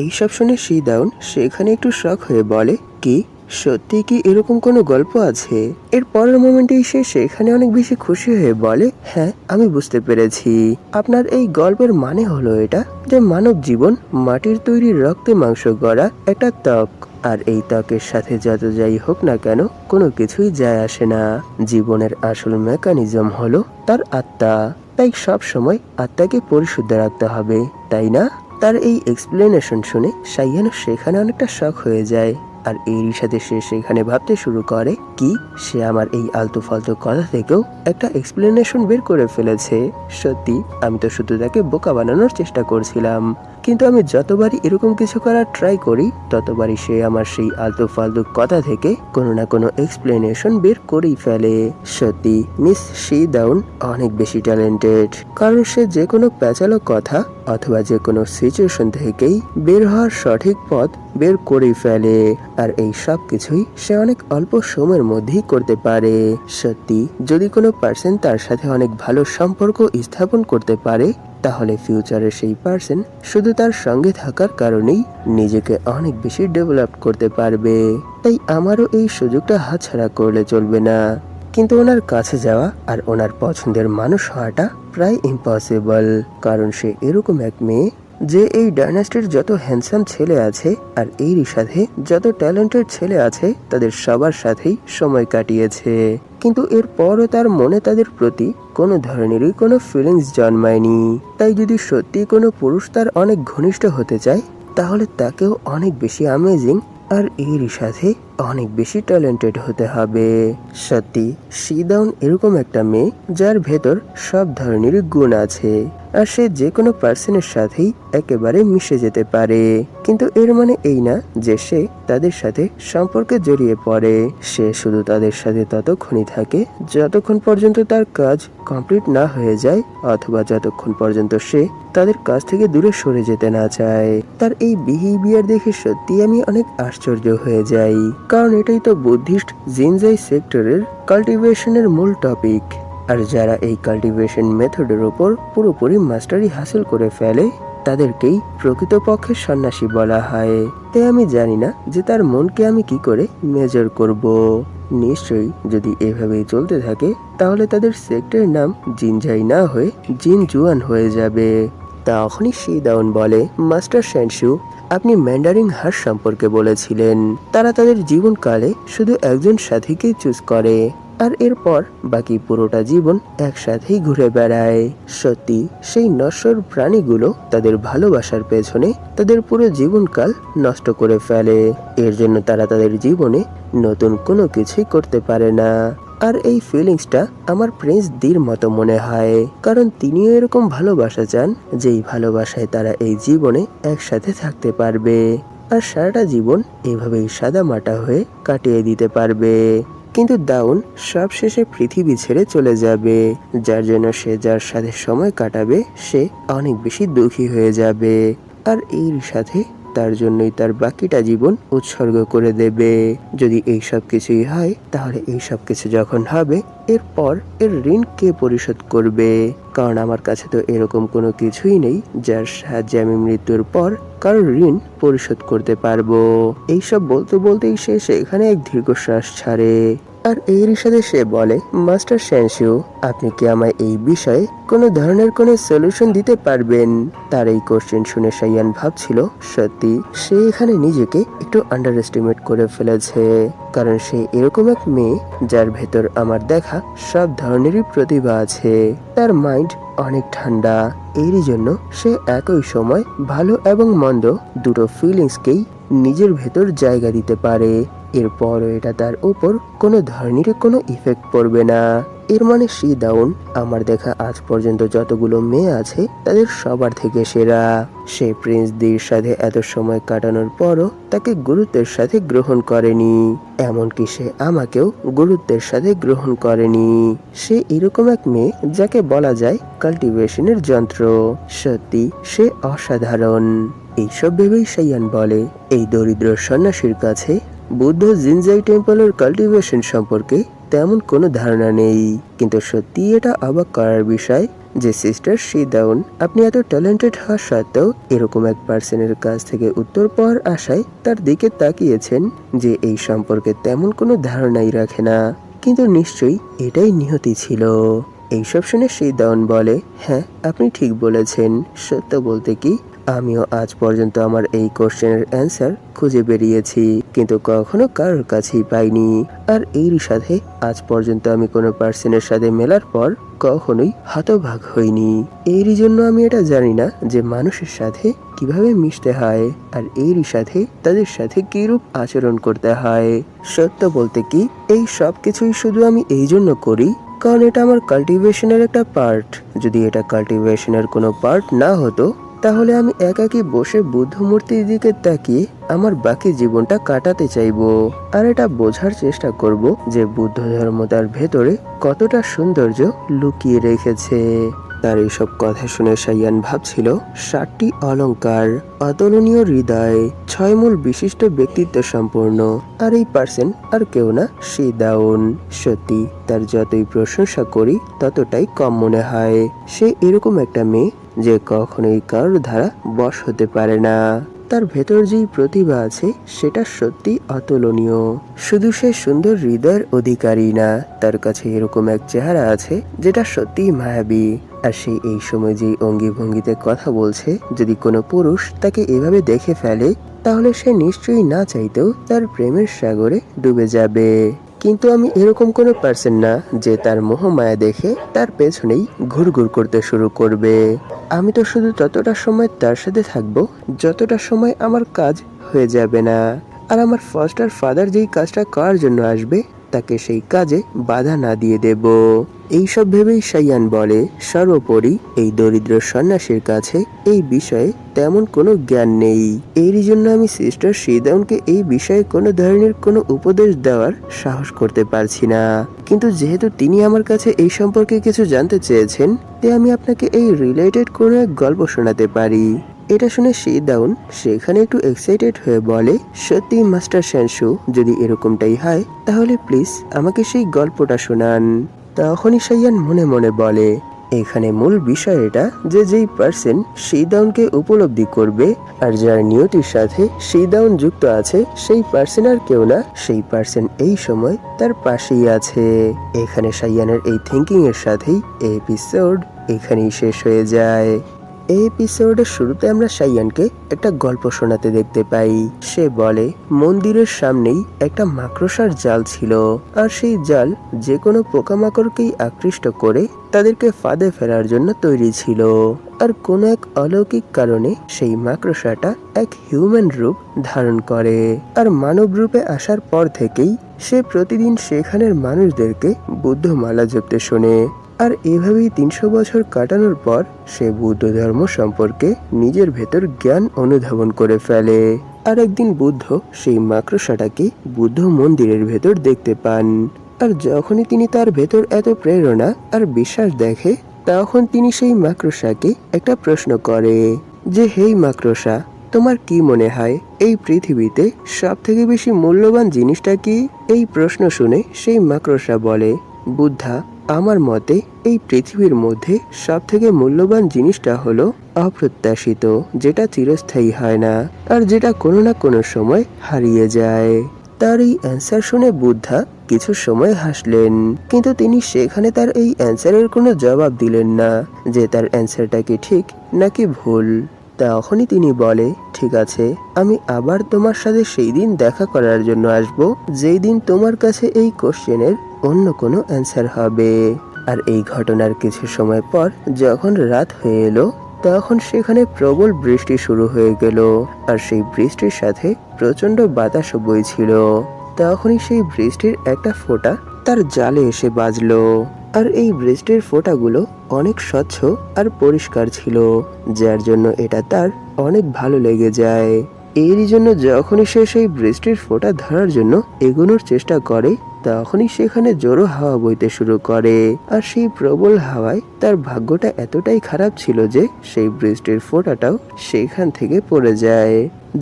এইসব শুনে শিদাউন সেখানে একটু শক হয়ে বলে, কি সত্যি কি এরকম কোনো গল্প আছে? এর পরের মোমেন্টেই সে সেখানে অনেক বেশি খুশি হয়ে বলে, হ্যাঁ আমি বুঝতে পেরেছি। আপনার এই গল্পের মানে হলো এটা যে মানব জীবন মাটির তৈরি রক্তে মাংস গড়া একটা ত্বক, আর এই ত্বকের সাথে যত যাই হোক না কেন কোনো কিছুই যায় আসে না। জীবনের আসল মেকানিজম হলো তার আত্মা, তাই সব সময় আত্মাকে পরিশুদ্ধ রাখতে হবে, তাই না? তার এই এক্সপ্লেনেশন শুনে সাইয়ানো সেখানে অনেকটা শক হয়ে যায়, আর এরই সাথে সে সেখানে ভাবতে শুরু করে, কি সে আমার এই আলতু ফালতু কথা থেকেও একটা এক্সপ্লেনেশন বের করে ফেলেছে। সত্যি আমি তো শুধু তাকে বোকা বানানোর চেষ্টা করছিলাম, কিন্তু আমি যতবারই এরকম কিছু করার ট্রাই করি ততবারই সে আমার সেই আলতু ফালতু কথা থেকে কোনো না কোনো এক্সপ্লেনেশন বের করেই ফেলে। সত্যি মিস শিদাউন অনেক বেশি ট্যালেন্টেড, কারণ সে যে কোনো প্যাচালো কথা অথবা যে কোনো সিচুয়েশন থেকেই বের হওয়ার সঠিক পথ বের করেই ফেলে, আর এই সব কিছুই সে অনেক অল্প সময়ের মধ্যেই করতে পারে। সত্যি যদি কোনো পার্সন তার সাথে অনেক ভালো সম্পর্ক স্থাপন করতে পারে, তাহলে ফিউচারে সেই পার্সন শুধু তার সঙ্গে থাকার কারণেই নিজেকে অনেক বেশি ডেভেলপ করতে পারবে। তাই আমারও এই সুযোগটা হাতছাড়া করলে চলবে না। কিন্তু ওনার কাছে যাওয়া আর ওনার পছন্দের মানুষ হওয়াটা প্রায় ইম্পসিবল, কারণ সে এরকম এক মেয়ে যে এই ডাইনাস্টির যত হ্যান্ডসাম ছেলে আছে আর এরই সাথে যত ট্যালেন্টেড ছেলে আছে তাদের সবার সাথেই সময় কাটিয়েছে, কিন্তু এরপরও তার মনে তাদের প্রতি কোনো ধরনেরই কোনো ফিলিংস জন্মায়নি। তাই যদি সত্যি কোনো পুরুষ তার অনেক ঘনিষ্ঠ হতে চায়, তাহলে তাকেও অনেক বেশি অ্যামেজিং আর এরই সাথে অনেক বেশি ট্যালেন্টেড হতে হবে। সত্যি শিদাউন এরকম একটা মেয়ে যার ভেতর সব ধরনেরই গুণ আছে, আর সে যে কোনো পার্সনের সাথেই একেবারে মিশে যেতে পারে। কিন্তু এর মানে এই না যে সে তাদের সাথে সম্পর্কে জড়িয়ে পড়ে। সে শুধু তাদের সাথে ততক্ষণই থাকে যতক্ষণ পর্যন্ত তার কাজ কমপ্লিট না হয়ে যায়, অথবা যতক্ষণ পর্যন্ত সে তাদের কাছ থেকে দূরে সরে যেতে না চায়। তার এই বিহেভিয়ার দেখে সত্যি আমি অনেক আশ্চর্য হয়ে যাই, কারণ এটাই তো বুদ্ধিস্ট জিনজাই সেক্টরের কাল্টিভেশনের মূল টপিক। আর যারা এই কাল্টিভেশন মেথডের উপর পুরোপুরি মাস্টারি হাসিল করে ফেলে তাদেরকেই প্রকৃতপক্ষে সন্ন্যাসী বলা হয়। তাই আমি জানি না যে তার মনকে আমি কি করে মেজার করব। নিশ্চয়ই যদি এভাবেই চলতে থাকে তাহলে তাদের সেক্টরের নাম জিনজাই না হয়ে জিন জুয়ান হয়ে যাবে। তখনই শিদাউন বলে, মাস্টার শ্যানশু, আপনি ম্যান্ডারিং হার্স সম্পর্কে বলেছিলেন তারা তাদের জীবনকালে শুধু একজন সাথীকেই চুজ করে, আর এরপর বাকি পুরোটা জীবন একসাথেই ঘুরে বেড়ায়। সত্যি সেই নশ্বর প্রাণীগুলো তাদের ভালোবাসার পেছনে তাদের পুরো জীবনকাল নষ্ট করে ফেলে। এর জন্য তারা তাদের জীবনে নতুন কোনো কিছুই করতে পারে না। আর এই ফিলিংসটা আমার প্রিন্স দির মতো মনে হয়, কারণ তিনিও এরকম ভালোবাসা চান যেই ভালোবাসায় তারা এই জীবনে একসাথে থাকতে পারবে আর সারাটা জীবন এভাবেই সাদামাটা হয়ে কাটিয়ে দিতে পারবে। কিন্তু দাউন সব শেষে পৃথিবী ছেড়ে চলে যাবে, যার জন্য সে যার সাথে সময় কাটাবে সে অনেক বেশি দুঃখী হয়ে যাবে, আর এর সাথে তার জন্যই তার বাকিটা জীবন উৎসর্গ করে দেবে। যদি এই সব কিছুই হয়, তাহলে এই সব কিছু যখন হবে এরপর এর ঋণ কে পরিশোধ করবে? কারণ আমার কাছে তো এরকম কোনো কিছুই নেই যার সাহায্যে আমি মৃত্যুর পর কারোর ঋণ পরিশোধ করতে পারবো। এইসব বলতে বলতেই সে সেখানে এক দীর্ঘশ্বাস ছাড়ে, আর এরই সাথে সে বলে, মাস্টার শ্যানশু, আপনি কি আমায় এই বিষয়ে কোনো ধরনের কোনো সলিউশন দিতে পারবেন? তার এই কোশ্চেন শুনে সাইয়ান ভাবছিল সত্যি সে এখানে নিজেকে একটু আন্ডার এস্টিমেট করে ফেলেছে, কারণ সে এরকম এক মেয়ে যার ভেতর আমার দেখা সব ধরনেরই প্রতিভা আছে। তার মাইন্ড অনেক ঠান্ডা, এরই জন্য সে একই সময় ভালো এবং মন্দ দুটো ফিলিংসকেই নিজের ভেতর জায়গা দিতে পারে। এরপরও এটা তার উপর কোনো ধরনের কোনো ইফেক্ট পড়বে না। এর মানে শি দাউন আমার দেখা আজ পর্যন্ত যতগুলো মেয়ে আছে তাদের সবার থেকে সেরা। সে প্রিন্স দির সাথে এত সময় কাটানোর পরও তাকে গুরুত্বের সাথে গ্রহণ করেনি, এমনকি সে আমাকেও গুরুত্বের সাথে গ্রহণ করেনি। সে এরকম এক মেয়ে যাকে বলা যায় কাল্টিভেশনের যন্ত্র। সত্যি সে অসাধারণ। এইসব ভেবেই সাইয়ান বলে, এই দরিদ্র সন্ন্যাসীর কাছে বুদ্ধ জিনজাই টেম্পলের কাল্টিভেশন সম্পর্কে তেমন কোনো ধারণা নেই। কিন্তু সত্যি এটা অবাক করার বিষয় যে সিস্টার শি দাউন আপনি এত ট্যালেন্টেড হওয়া সত্ত্বেও এরকম এক পার্সনের কাছ থেকে উত্তর পাওয়ার আশায় তার দিকে তাকিয়েছেন যে এই সম্পর্কে তেমন কোনো ধারণাই রাখে না। কিন্তু নিশ্চয়ই এটাই নিয়তি ছিল। এইসব শুনে শি দাউন বলে, হ্যাঁ আপনি ঠিক বলেছেন। সত্য বলতে কি, আমিও আজ পর্যন্ত আমার এই কোশ্চেনের অ্যান্সার খুঁজে বেরিয়েছি, কিন্তু কখনো কারোর কাছেই পাইনি। আর এরই সাথে আজ পর্যন্ত আমি কোনো পার্সনের সাথে মেলার পর কখনোই হতভাগ হইনি। এরই জন্য আমি এটা জানি না যে মানুষের সাথে কিভাবে মিশতে হয়, আর এরই সাথে তাদের সাথে কিরূপ আচরণ করতে হয়। সত্য বলতে কি, এই সব কিছুই শুধু আমি এই জন্য করি কারণ এটা আমার কাল্টিভেশনের একটা পার্ট। যদি এটা কাল্টিভেশনের কোনো পার্ট না হতো তাহলে আমি একাকী বসে বুদ্ধ মূর্তির দিকে তাকিয়ে আমার বাকি জীবনটা কাটাতে চাইবো, আর এটা বোঝার চেষ্টা করব যে বুদ্ধ ধর্ম তার ভেতরে কতটা সৌন্দর্য লুকিয়ে রেখেছে। তার এইসব কথা শুনে সাইয়ান ভাবছিল, 7টি অলংকার, অতুলনীয় হৃদয়, 6 মূল বিশিষ্ট ব্যক্তিত্ব সম্পূর্ণ, আর এই পার্সন আর কেউ না, শি দাউন। সত্যি তার যতই প্রশংসা করি ততটাই কম মনে হয়। সে এরকম একটা মেয়ে যে কখনোই কারোর দ্বারা বশ হতে পারে না। তার ভেতর যেই প্রতিভা আছে সেটা সত্যি অতুলনীয়। শুধু সে সুন্দর হৃদয়ের অধিকারী না, তার কাছে এরকম এক চেহারা আছে যেটা সত্যিই মায়াবী। আর সে এই সময় যেই অঙ্গি ভঙ্গিতে কথা বলছে, যদি কোনো পুরুষ তাকে এভাবে দেখে ফেলে তাহলে সে নিশ্চয়ই না চাইতেও তার প্রেমের সাগরে ডুবে যাবে। কিন্তু আমি এরকম কোনো পার্সন না যে তার মোহমায়া দেখে তার পেছনেই ঘুরঘুর করতে শুরু করবে। আমি তো শুধু ততটা সময় তার সাথে থাকবো যতটা সময় আমার কাজ হয়ে যাবে না, আর আমার ফস্টার ফাদার যেই কাজটা করার জন্য আসবে তাকে সেই কাজে বাধা না দিয়ে দেব। এইসব ভেবেই সাইয়ান বলে, সর্বোপরি এই দরিদ্র সন্ন্যাসীর কাছে এই বিষয়ে তেমন কোনো জ্ঞান নেই। এরই জন্য আমি সিস্টার শি দাউনকে এই বিষয়ে কোনো ধরনের কোনো উপদেশ দেওয়ার সাহস করতে পারছি না। কিন্তু যেহেতু তিনি আমার কাছে এই সম্পর্কে কিছু জানতে চেয়েছেন, তাই আমি আপনাকে এই রিলেটেড কোনো এক গল্প শোনাতে পারি। এটা শুনে শি দাউন সেখানে একটু এক্সাইটেড হয়ে বলে, সত্যি মাস্টার শ্যানশু, যদি এরকমটাই হয় তাহলে প্লিজ আমাকে সেই গল্পটা শোনান। তখনই সাইয়ান মনে মনে বলে, এখানে মূল বিষয় এটা যে যেই পার্সন শি দাউনকে উপলব্ধি করবে আর যার নিয়তির সাথে শি দাউন যুক্ত আছে সেই পার্সন আর কেউ না, সেই পার্সন এই সময় তার পাশেই আছে। এখানে সাইয়ানের এই থিঙ্কিং এর সাথেই এই এপিসোড এখানেই শেষ হয়ে যায়। এই এপিসোডের শুরুতে আমরা সাইয়ানকে একটা গল্প শোনাতে দেখতে পাই। সে বলে, মন্দিরের সামনেই একটা মাকড়সার জাল ছিল, আর সেই জাল যে কোনো পোকামাকড়কেই আকৃষ্ট করে তাদেরকে ফাঁদে ফেলার জন্য তৈরি ছিল। আর কোনো এক অলৌকিক কারণে সেই মাকড়সাটা এক হিউম্যান রূপ ধারণ করে, আর মানব রূপে আসার পর থেকেই সে প্রতিদিন সেখানের মানুষদেরকে বুদ্ধমালা জপতে শোনে। আর এভাবেই 300 বছর কাটানোর পর সে বুদ্ধ ধর্ম সম্পর্কে নিজের ভেতর জ্ঞান অনুধাবন করে ফেলে। আর একদিন বুদ্ধ সেই মাকড়সাটাকে বুদ্ধ মন্দিরের ভেতর দেখতে পান। আর যখনই তিনি তার ভেতর এত প্রেরণা আর বিশ্বাস দেখে, তখন তিনি সেই মাকড়সাকে একটা প্রশ্ন করে যে, হেই মাকড়সা, তোমার কি মনে হয় এই পৃথিবীতে সব থেকে বেশি মূল্যবান জিনিসটা কি? এই প্রশ্ন শুনে সেই মাকড়সা বলে, বুদ্ধা, আমার মতে এই পৃথিবীর মধ্যে সব থেকে মূল্যবান জিনিসটা হলো অপ্রত্যাশিত, যেটা চিরস্থায়ী হয় না আর যেটা কোনো না কোনো সময় হারিয়ে যায়। তার এই অ্যান্সার শুনে বুদ্ধা কিছু সময় হাসলেন, কিন্তু তিনি সেখানে তার এই অ্যান্সারের কোনো জবাব দিলেন না যে তার অ্যান্সারটা কি ঠিক নাকি ভুল। তখনই তিনি বলে, ঠিক আছে, আমি আবার তোমার সাথে সেই দিন দেখা করার জন্য আসব যেই দিন তোমার কাছে এই কোশ্চেনের অন্য কোনো অ্যান্সার হবে। আর এই ঘটনার কিছু সময় পর যখন রাত হয়ে এলো, তখন সেখানে প্রবল বৃষ্টি শুরু হয়ে গেল, আর সেই বৃষ্টির সাথে প্রচন্ড বাতাসও বইছিল। তখনই সেই বৃষ্টির একটা ফোঁটা তার জালে এসে বাজলো। আর এই বৃষ্টির ফোঁটাগুলো অনেক স্বচ্ছ আর পরিষ্কার ছিল, যার জন্য এটা তার অনেক ভালো লেগে যায়। এরই জন্য যখনই সে সেই বৃষ্টির ফোঁটা ধরার জন্য এগোনোর চেষ্টা করে, তখনই সেখানে জোরো হাওয়া বইতে শুরু করে। আর সেই প্রবল হাওয়ায় তার ভাগ্যটা এতটাই খারাপ ছিল যে সেই বৃষ্টির ফোঁটাটাও সেখান থেকে পড়ে যায়,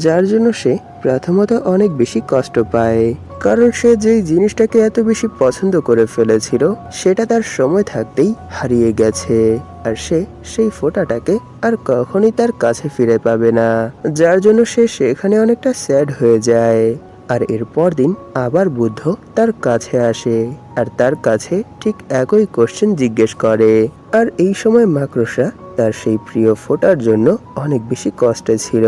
যার জন্য সে প্রথমত অনেক বেশি কষ্ট পায়। কারণ সে যেই জিনিসটাকে এত বেশি পছন্দ করে ফেলেছিল সেটা তার সময় থাকতেই হারিয়ে গেছে, আর সে সেই ফোঁটাটাকে আর কখনোই তার কাছে ফিরে পাবে না, যার জন্য সে সেখানে অনেকটা স্যাড হয়ে যায়। আর এর পরদিন আবার বুদ্ধ তার কাছে আসে আর তার কাছে ঠিক একই কোশ্চেন জিজ্ঞেস করে। আর এই সময় মাকড়সা তার সেই প্রিয় ফোঁটার জন্য অনেক বেশি কষ্টে ছিল।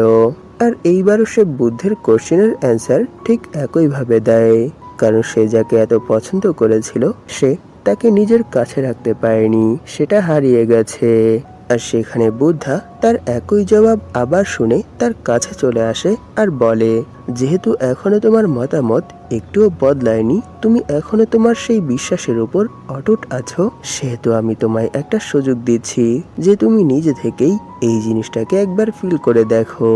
আর এইবারও সে বুদ্ধের কোশ্চেনের অ্যান্সার ঠিক একইভাবে দেয়, কারণ সে যাকে এত পছন্দ করেছিল সে তাকে নিজের কাছে রাখতে পারেনি, সেটা হারিয়ে গেছে। আর সেখানে বুদ্ধা তার একই জবাব আবার শুনে তার কাছে চলে আসে আর বলে, যেহেতু এখনো তোমার মতামত একটুও বদলায়নি, তুমি এখনো তোমার সেই বিশ্বাসের উপর অটুট আছো, সেহেতু আমি তোমায় একটা সুযোগ দিচ্ছি যে তুমি নিজে থেকেই এই জিনিসটাকে একবার ফিল করে দেখো।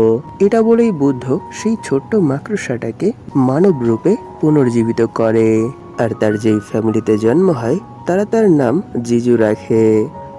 এটা বলেই বুদ্ধ সেই ছোট্ট মাকড়সাটাকে মানব রূপে পুনর্জীবিত করে। আর তার যেই ফ্যামিলিতে জন্ম হয় তারা তার নাম জিজু রাখে।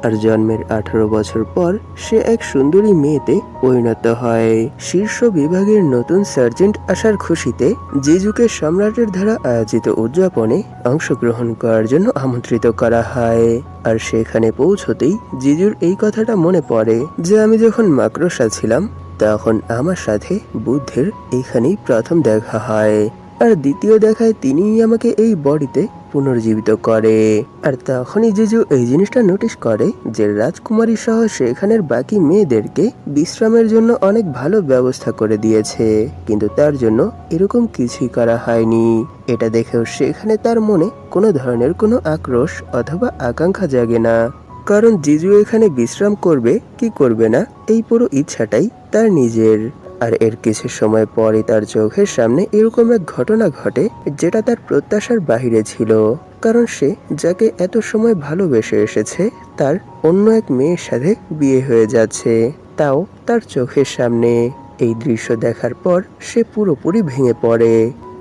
আর জন্মের 18 বছর পর সে এক সুন্দরী মেয়েতে পরিণত হয়। শীর্ষ বিভাগের নতুন সার্জেন্ট আসার খুশিতে জিজুকে সম্রাটের দ্বারা আয়োজিত উদযাপনে অংশগ্রহণ করার জন্য আমন্ত্রিত করা হয়। আর সেখানে পৌঁছতেই জিজুর এই কথাটা মনে পড়ে যে আমি যখন মাকড়সা ছিলাম তখন আমার সাথে বুদ্ধের এখানেই প্রথম দেখা হয়, আর দ্বিতীয় দেখায় তিনিই আমাকে এই বডিতে পুনর্জীবিত করে। আর তখনই জিজু এই জিনিসটা নোটিশ করে যে রাজকুমারী সহ সেখানের বাকি মেয়েদেরকে বিশ্রামের জন্য অনেক ভালো ব্যবস্থা করে দিয়েছে, কিন্তু তার জন্য এরকম কিছুই করা হয়নি। এটা দেখেও সেখানে তার মনে কোনো ধরনের কোনো আক্রোশ অথবা আকাঙ্ক্ষা জাগে না, কারণ জিজু এখানে বিশ্রাম করবে কি করবে না এই পুরো ইচ্ছাটাই তার নিজের। আর এর কিছু সময় পরে তার চোখের সামনে এরকম এক ঘটনা ঘটে যেটা তার প্রত্যাশার বাহিরে ছিল, কারণ সে যাকে এত সময় ভালোবেসে এসেছে তার অন্য এক মেয়ের সাথে বিয়ে হয়ে যাচ্ছে, তাও তার চোখের সামনে। এই দৃশ্য দেখার পর সে পুরোপুরি ভেঙে পড়ে,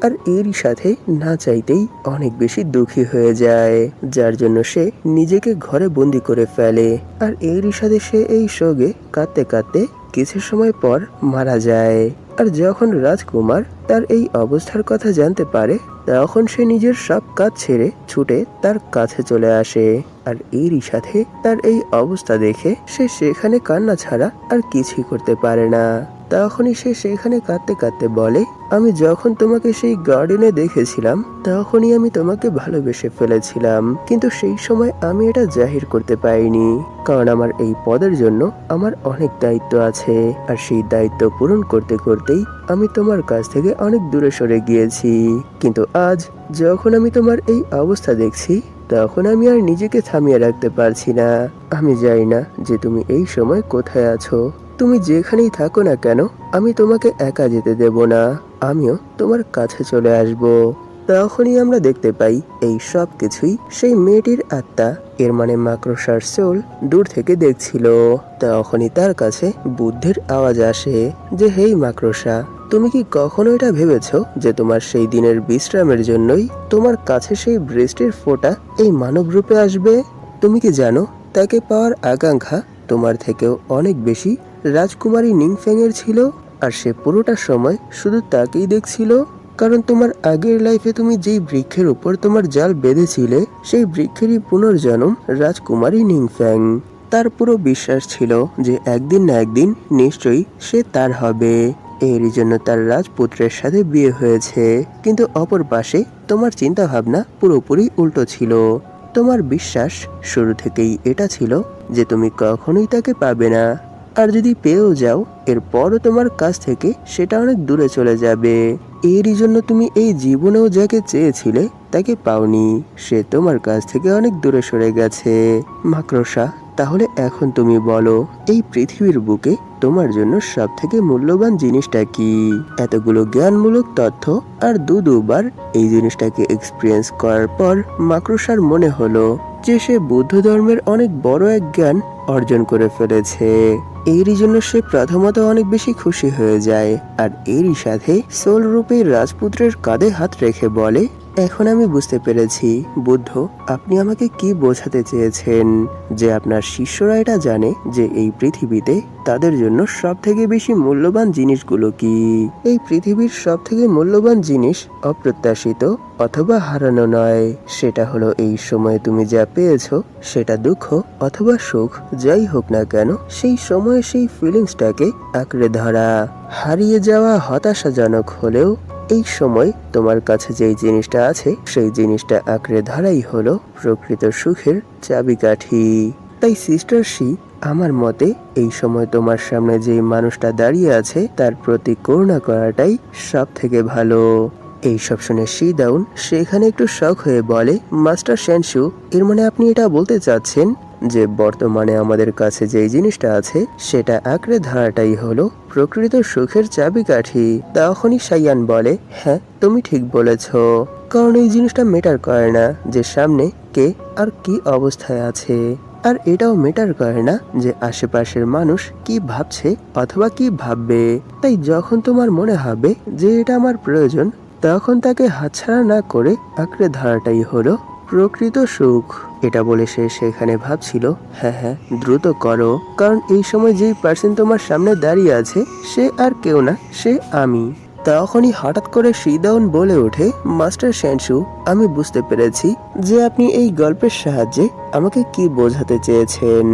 আর এরই সাথে না চাইতেই অনেক বেশি দুঃখী হয়ে যায়, যার জন্য সে নিজেকে ঘরে বন্দি করে ফেলে। আর এরই সাথে সে এই শোকে কাঁদতে কাঁদতে কিছু সময় পর মারা যায়। আর যখন রাজকুমার তার এই অবস্থার কথা জানতে পারে তখন সে নিজের সব কাজ ছেড়ে ছুটে তার কাছে চলে আসে। আর এরই সাথে তার এই অবস্থা দেখে সে সেখানে কান্না ছাড়া আর কিছুই করতে পারে না। তখনই সে সেখানে কাঁদতে কাঁদতে বলে, আমি যখন তোমাকে সেই গার্ডেনে দেখেছিলাম তখনই আমি তোমাকে ভালোবেসে ফেলেছিলাম, কিন্তু সেই সময় আমি এটা জাহির করতে পারিনি, কারণ আমার এই পদের জন্য আমার অনেক দায়িত্ব আছে, আর সেই দায়িত্ব পূরণ করতে করতেই আমি তোমার কাছ থেকে অনেক দূরে সরে গিয়েছি। কিন্তু আজ যখন আমি তোমার এই অবস্থা দেখছি তখন আমি আর নিজেকে থামিয়ে রাখতে পারছি না। আমি জানি না যে তুমি এই সময় কোথায় আছো, তুমি যেখানেই থাকো না কেন আমি তোমাকে একা যেতে দেব না, আমিও তোমার কাছে চলে আসব। তখনই আমরা দেখতে পাই এই সব কিছুই সেই মেয়েটির আত্মা, এর মানে মাকড়সার সোল দূর থেকে দেখছিল। তখনই তার কাছে বুদ্ধের আওয়াজ আসে যে, হেই মাকড়সা, তুমি কি কখনো এটা ভেবেছো যে তোমার সেই দিনের বিশ্রামের জন্যই তোমার কাছে সেই বৃষ্টির ফোঁটা এই মানব রূপে আসবে? তুমি কি জানো তাকে পাওয়ার আকাঙ্ক্ষা তোমার থেকেও অনেক বেশি রাজকুমারী নিংফ্যাং এর ছিল, আর সে পুরোটা সময় শুধু তাকেই দেখছিল, কারণ তোমার আগের লাইফে তুমি যেই বৃক্ষের উপর তোমার জাল বেঁধেছিলে সেই বৃক্ষেরই পুনর্জন্ম রাজকুমারী নিংফ্যাং। তার পুরো বিশ্বাস ছিল যে একদিন না একদিন নিশ্চয়ই সে তার হবে, এরই জন্য তার রাজপুত্রের সাথে বিয়ে হয়েছে। কিন্তু অপর পাশে তোমার চিন্তা ভাবনা পুরোপুরি উল্টো ছিল। তোমার বিশ্বাস শুরু থেকেই এটা ছিল যে তুমি কখনোই তাকে পাবে না, আর যদি পেয়েও যাও এরপরও তোমার কাছ থেকে সেটা অনেক দূরে চলে যাবে। এরই জন্য তুমি এই জীবনেও যাকে চেয়েছিলে তাকে পাওনি, সে তোমার কাছ থেকে অনেক দূরে সরে গেছে। মাকড়সা, তাহলে এখন তুমি বলো, এই পৃথিবীর বুকে তোমার জন্য সব থেকে মূল্যবান জিনিসটা কি? এতগুলো জ্ঞানমূলক তথ্য আর দুবার এই জিনিসটাকে এক্সপিরিয়েন্স করার পর মাকড়সার মনে হলো যে সে বুদ্ধ ধর্মের অনেক বড় এক জ্ঞান অর্জন করে ফেলেছে। এরই জন্য সে প্রথমত অনেক বেশি খুশি হয়ে যায় আর এরই সাথে সোল রূপে রাজপুত্রের কাঁধে হাত রেখে বলে, এখন আমি বুঝতে পেরেছি বুদ্ধ, আপনি আমাকে কি বোঝাতে চেয়েছেন, যে আপনার শিষ্যরা এটা জানে যে এই পৃথিবীতে তাদের জন্য সব থেকে বেশি মূল্যবান জিনিসগুলো কি। এই পৃথিবীর সব থেকে মূল্যবান জিনিস অপ্রত্যাশিত অথবা হারানো নয়, সেটা হলো এই সময়ে তুমি যা পেয়েছো, সেটা দুঃখ অথবা সুখ যাই হোক না কেন, সেই সময়ে সেই ফিলিংসটাকে আঁকড়ে ধরা। হারিয়ে যাওয়া হতাশাজনক হলেও এই সময় তোমার কাছে যেই জিনিসটা আছে সেই জিনিসটা আঁকড়ে ধরাই হলো প্রকৃত সুখের চাবিকাঠি। তাই সিস্টার শি, আমার মতে এই সময় তোমার সামনে যে মানুষটা দাঁড়িয়ে আছে তার প্রতি করুণা করাটাই সব থেকে ভালো। এইসব শুনে শি দাউন সেখানে একটু শক হয়ে বলে, মাস্টার শ্যানশু, এর মানে আপনি এটা বলতে চাচ্ছেন যে বর্তমানে আমাদের কাছে যেই জিনিসটা আছে সেটা আঁকড়ে ধরাটাই হলো প্রকৃত সুখের চাবিকাঠি। তখনই সাইয়ান বলে, হ্যাঁ তুমি ঠিক বলেছ, কারণ এই জিনিসটা ম্যাটার করে না যে সামনে কে আর কি অবস্থায় আছে, আর এটাও ম্যাটার করে না যে আশেপাশের মানুষ কি ভাবছে অথবা কি ভাববে। তাই যখন তোমার মনে হবে যে এটা আমার প্রয়োজন, তখন তাকে হাতছাড়া না করে আঁকড়ে ধরাটাই হলো প্রকৃত সুখ। এটা বলে সে সেখানে ভাবছিল, হ্যাঁ হ্যাঁ দ্রুত করো, কারণ এই সময় যেই পার্সন তোমার সামনে দাঁড়িয়ে আছে সে আর কেউ না, সে আমি। তখনই হঠাৎ করে শিদাউন বলে ওঠে, মাস্টার শ্যানশু, আমি বুঝতে পেরেছি যে আপনি এই গল্পের সাহায্যে আমাকে কি বোঝাতে চেয়েছেন।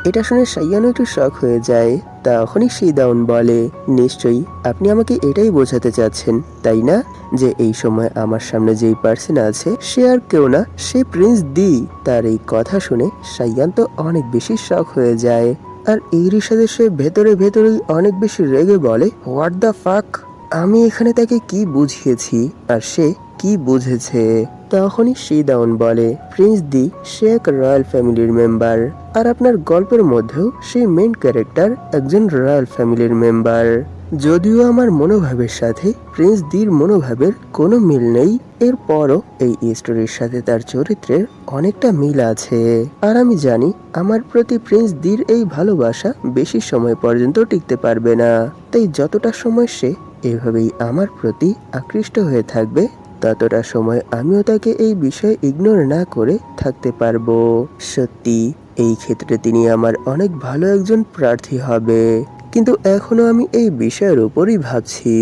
এটা শুনে সাইয়ানো একটু শক হয়ে যায়। তখনই শিদাউন বলে, নিশ্চয়ই আপনি আমাকে এটাই বোঝাতে চাচ্ছেন, তাই না, যে এই সময় আমার সামনে যেই পার্সন আছে সে আর কেউ না, সে প্রিন্স দি। তার এই কথা শুনে সাইয়ান তো অনেক বেশি শক হয়ে যায়, আর এরই সাথে সে ভেতরে ভেতরেই অনেক বেশি রেগে বলে, হোয়াট দ্য ফাক, আমি এখানে তাকে কি বুঝিয়েছি আর সে কি বুঝেছে। তখনই শিদাউন বলে, প্রিন্স দি সে এক রয়্যাল ফ্যামিলির মেম্বার, আর আপনার গল্পের মধ্যেও সেই মেইন ক্যারেক্টার একজন রয়্যাল ফ্যামিলির মেম্বার। যদিও আমার মনোভাবের সাথে প্রিন্স দির মনোভাবের কোনো মিল নেই, এরপরও এই স্টোরির সাথে তার চরিত্রের অনেকটা মিল আছে। আর আমি জানি আমার প্রতি প্রিন্স দির এই ভালোবাসা বেশি সময় পর্যন্ত টিকতে পারবে না, তাই যতটা সময় সে এভাবেই আমার প্রতি আকৃষ্ট হয়ে থাকবে, ততটা সময় আমিও তাকে এই বিষয়ে ইগনোর না করে থাকতে পারবো। সত্যি এই ক্ষেত্রে তিনি আমার অনেক ভালো একজন প্রার্থী হবে, কিন্তু এখনো আমি এই বিষয়ের উপরই ভাবছি।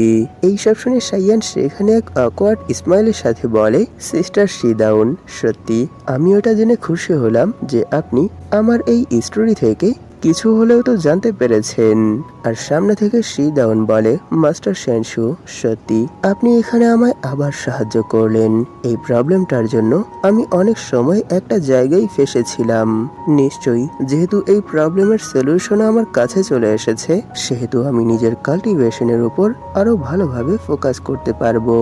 এইসব শুনে সাইয়ান সেখানে এক অকওয়ার্ড স্মাইলের সাথে বলে, সিস্টার শিদাউন, সত্যি আমি ওটা জেনে খুশি হলাম যে আপনি আমার এই স্টোরি থেকে কিছু হলেও তো জানতে পেরেছেন। আর সামনে থেকে শিদাউন বলে, মাস্টার শ্যানশু, সত্যি আপনি এখানে আমায় আবার সাহায্য করলেন। এই প্রবলেমটার জন্য আমি অনেক সময় একটা জায়গায় ফেসেছিলাম। নিশ্চয়ই যেহেতু এই প্রবলেমের সলিউশন আমার কাছে চলে এসেছে, সেহেতু আমি নিজের কাল্টিভেশনের উপর আরো ভালোভাবে ফোকাস করতে পারবো।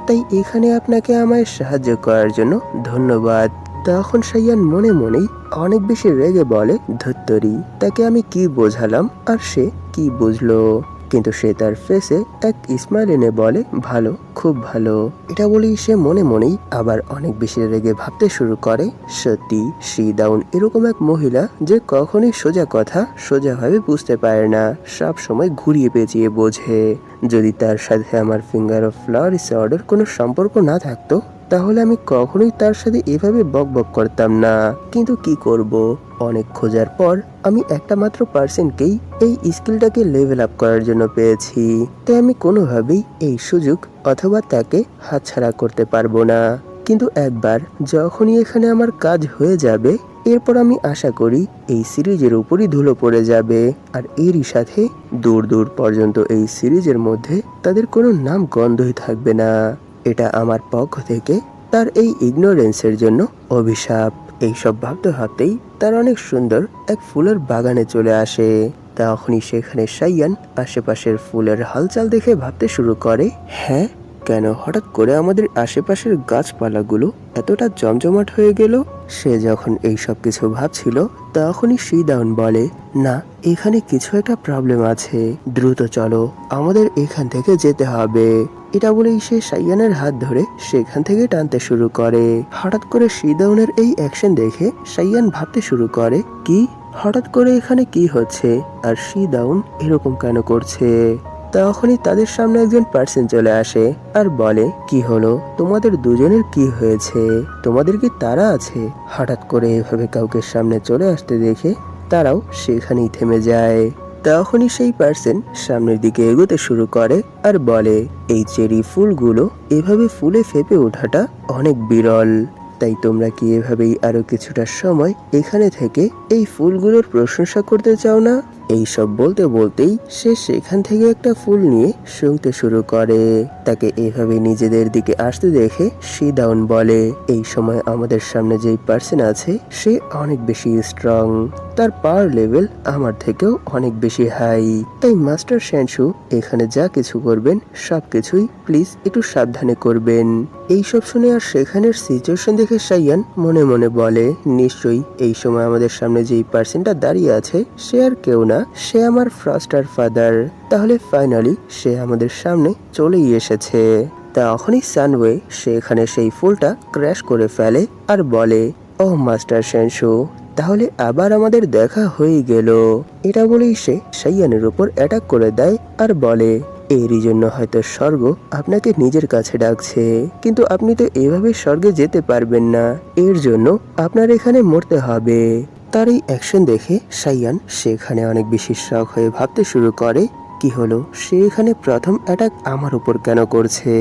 তাই এখানে আপনাকে আমায় সাহায্য করার জন্য ধন্যবাদ। তখন সাইয়ান মনে মনেই অনেক বেশি রেগে বলে, ধুত্তরি, তাকে আমি কি বোঝালাম আর সে কি বুঝলো। কিন্তু সে তার ফেসে এক স্মাইল এনে বলে, ভালো, খুব ভালো। এটা বলেই সে মনে মনেই আবার অনেক বেশি রেগে ভাবতে শুরু করে, সত্যি শিদাউন এরকম এক মহিলা যে কখনোই সোজা কথা সোজাভাবে বুঝতে পারে না, সব সময় ঘুরিয়ে পেঁচিয়ে বোঝে। যদি তার সাথে আমার ফিঙ্গার অফ ফ্লাওয়ার অর্ডার কোনো সম্পর্ক না থাকতো, তাহলে আমি কখনোই তার সাথে এভাবে বকবক করতাম না। কিন্তু কি করব, অনেক খোঁজার পর আমি একটা মাত্র পার্সনকেই এই স্কিলটাকে লেভেল আপ করার জন্য পেয়েছি, তাই আমি কোনোভাবেই এই সুযোগ অথবা তাকে হাতছাড়া করতে পারবো না। কিন্তু একবার যখনই এখানে আমার কাজ হয়ে যাবে, এরপর আমি আশা করি এই সিরিজের উপরই ধুলো পড়ে যাবে, আর এরই সাথে দূর দূর পর্যন্ত এই সিরিজের মধ্যে তাদের কোনো নাম গন্ধই থাকবে না। এটা আমার পক্ষ থেকে তার এই ইগনোরেন্সের জন্য অভিশাপ। এইসব ভাবতে ভাবতেই তার অনেক সুন্দর এক ফুলের বাগানে চলে আসে। তখনই সেখানে সাইয়ান আশেপাশের ফুলের হালচাল দেখে ভাবতে শুরু করে, হ্যাঁ, কেন হঠাৎ করে আমাদের আশেপাশের গাছপালাগুলো এতটা জমজমাট হয়ে গেল। সে যখন এই সব কিছু ভাবছিল তখনই শিদাউন বলে, না, এখানে কিছু একটা প্রবলেম আছে, দ্রুত চলো, আমাদের এখান থেকে যেতে হবে। এটা বলেই সে সাইয়ানের হাত ধরে সেখান থেকে টানতে শুরু করে। হঠাৎ করে শিদাউনের এই অ্যাকশন দেখে সাইয়ান ভাবতে শুরু করে, কি হঠাৎ করে এখানে কি হচ্ছে, আর শিদাউন এরকম কেন করছে। তখনই তাদের সামনে একজন পার্সন চলে আসে আর বলে, কি হলো, তোমাদের দুজনের কি হয়েছে, তোমাদের কি তারা আছে? হঠাৎ করে এভাবে কাউকে সামনে চলে আসতে দেখে তারাও সেখানেই থেমে যায়। তখনই সেই পার্সন সামনের দিকে এগোতে শুরু করে আর বলে, এই চেরি ফুলগুলো এভাবে ফুলে ফেপে ওঠাটা অনেক বিরল, তাই তোমরা কি এভাবেই আরো কিছুটা সময় এখানে থেকে এই ফুলগুলোর প্রশংসা করতে চাও না? এই সব বলতে বলতেই সে সেখান থেকে একটা ফুল নিয়ে শুঁকতে শুরু করে। তাকে এভাবে নিজেদের দিকে আসতে দেখে শিদাউন বলে, এই সময় আমাদের সামনে যেই পার্সন আছে সে অনেক বেশি স্ট্রং, তার পাওয়ার লেভেল আমার থেকেও অনেক বেশি হাই, তাই মাস্টার শ্যানশু এখানে যা কিছু করবেন সবকিছুই প্লিজ একটু সাবধানে করবেন। এইসব শুনে আর সেখানের সিচুয়েশন দেখে সাইয়ান মনে মনে বলে, নিশ্চয়ই এই সময় আমাদের সামনে যেই পার্সনটা দাঁড়িয়ে আছে সে আর কেউ না, সে আমার ফ্রস্টার ফাদার। তাহলে ফাইনালি সে আমাদের সামনে চলেই এসেছে। তখনই সানওয়ে সেখানে সেই ফুলটা ক্র্যাশ করে ফেলে আর বলে, ও মাস্টার শ্যানশু, তাহলে আবার আমাদের দেখা হয়ে গেল। এটা বলেই সে সাইয়ানের উপর অ্যাটাক করে দেয় আর বলে, এরই জন্য হয়তো স্বর্গ আপনাকে নিজের কাছে ডাকছে, কিন্তু আপনি তো এভাবে স্বর্গে যেতে পারবেন না, এর জন্য আপনার এখানে মরতে হবে। তার এই অ্যাকশন দেখে সাইয়ান সেখানে অনেক বেশি শক হয়ে ভাবতে শুরু করে, কি হলো, সে এখানে প্রথম অ্যাটাক আমার উপর কেন করছে?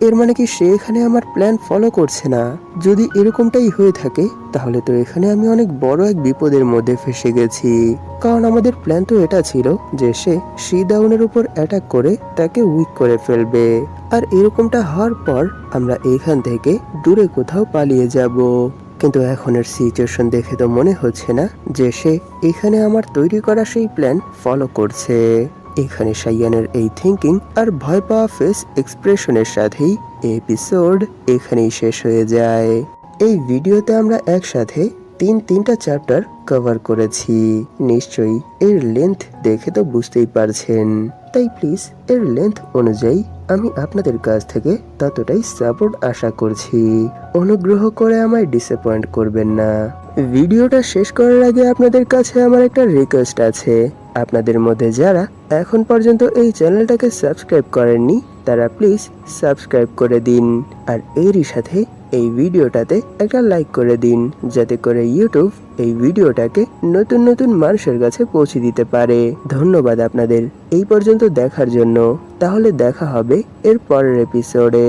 এর মানে কি সে এখানে আমার প্ল্যান ফলো করছে না? যদি এরকমটাই হয়ে থাকে তাহলে তো এখানে আমি অনেক বড় এক বিপদের মধ্যে ফেসে গেছি, কারণ আমাদের প্ল্যান তো এটা ছিল যে সে শিদাউনের উপর অ্যাটাক করে তাকে উইক করে ফেলবে, আর এরকমটা হওয়ার পর আমরা এখান থেকে দূরে কোথাও পালিয়ে যাব। কিন্তু এখনের সিচুয়েশন দেখে তো মনে হচ্ছে না যে সে এখানে আমার তৈরি করা সেই প্ল্যান ফলো করছে। এখানে সাইয়ানের এই থিঙ্কিং আর ভয় পাওয়া ফেস এক্সপ্রেশনের সাথেই এপিসোড এখানেই শেষ হয়ে যায়। এই ভিডিওতে আমরা একসাথে তিনটা চ্যাপ্টার কভার করেছি। নিশ্চয়ই এর লেন্থ দেখে তো বুঝতেই পারছেন, তাই প্লিজ এর লেন্থ অনুযায়ী আমি আপনাদের কাছ থেকে ততটাই সাপোর্ট আশা করছি। অনুগ্রহ করে আমায় ডিসঅ্যাপয়েন্ট করবেন না। ভিডিওটা শেষ করার আগে আপনাদের কাছে আমার একটা রিকোয়েস্ট আছে। আপনাদের মধ্যে যারা এখন পর্যন্ত এই চ্যানেলটাকে সাবস্ক্রাইব করেননি তারা প্লিজ সাবস্ক্রাইব করে দিন, আর এরই সাথে এই ভিডিওটাতে একটা লাইক করে দিন, যাতে করে ইউটিউব এই ভিডিওটাকে নতুন নতুন মানুষের কাছে পৌঁছে দিতে পারে। ধন্যবাদ আপনাদের এই পর্যন্ত দেখার জন্য। তাহলে দেখা হবে এর পরের এপিসোডে।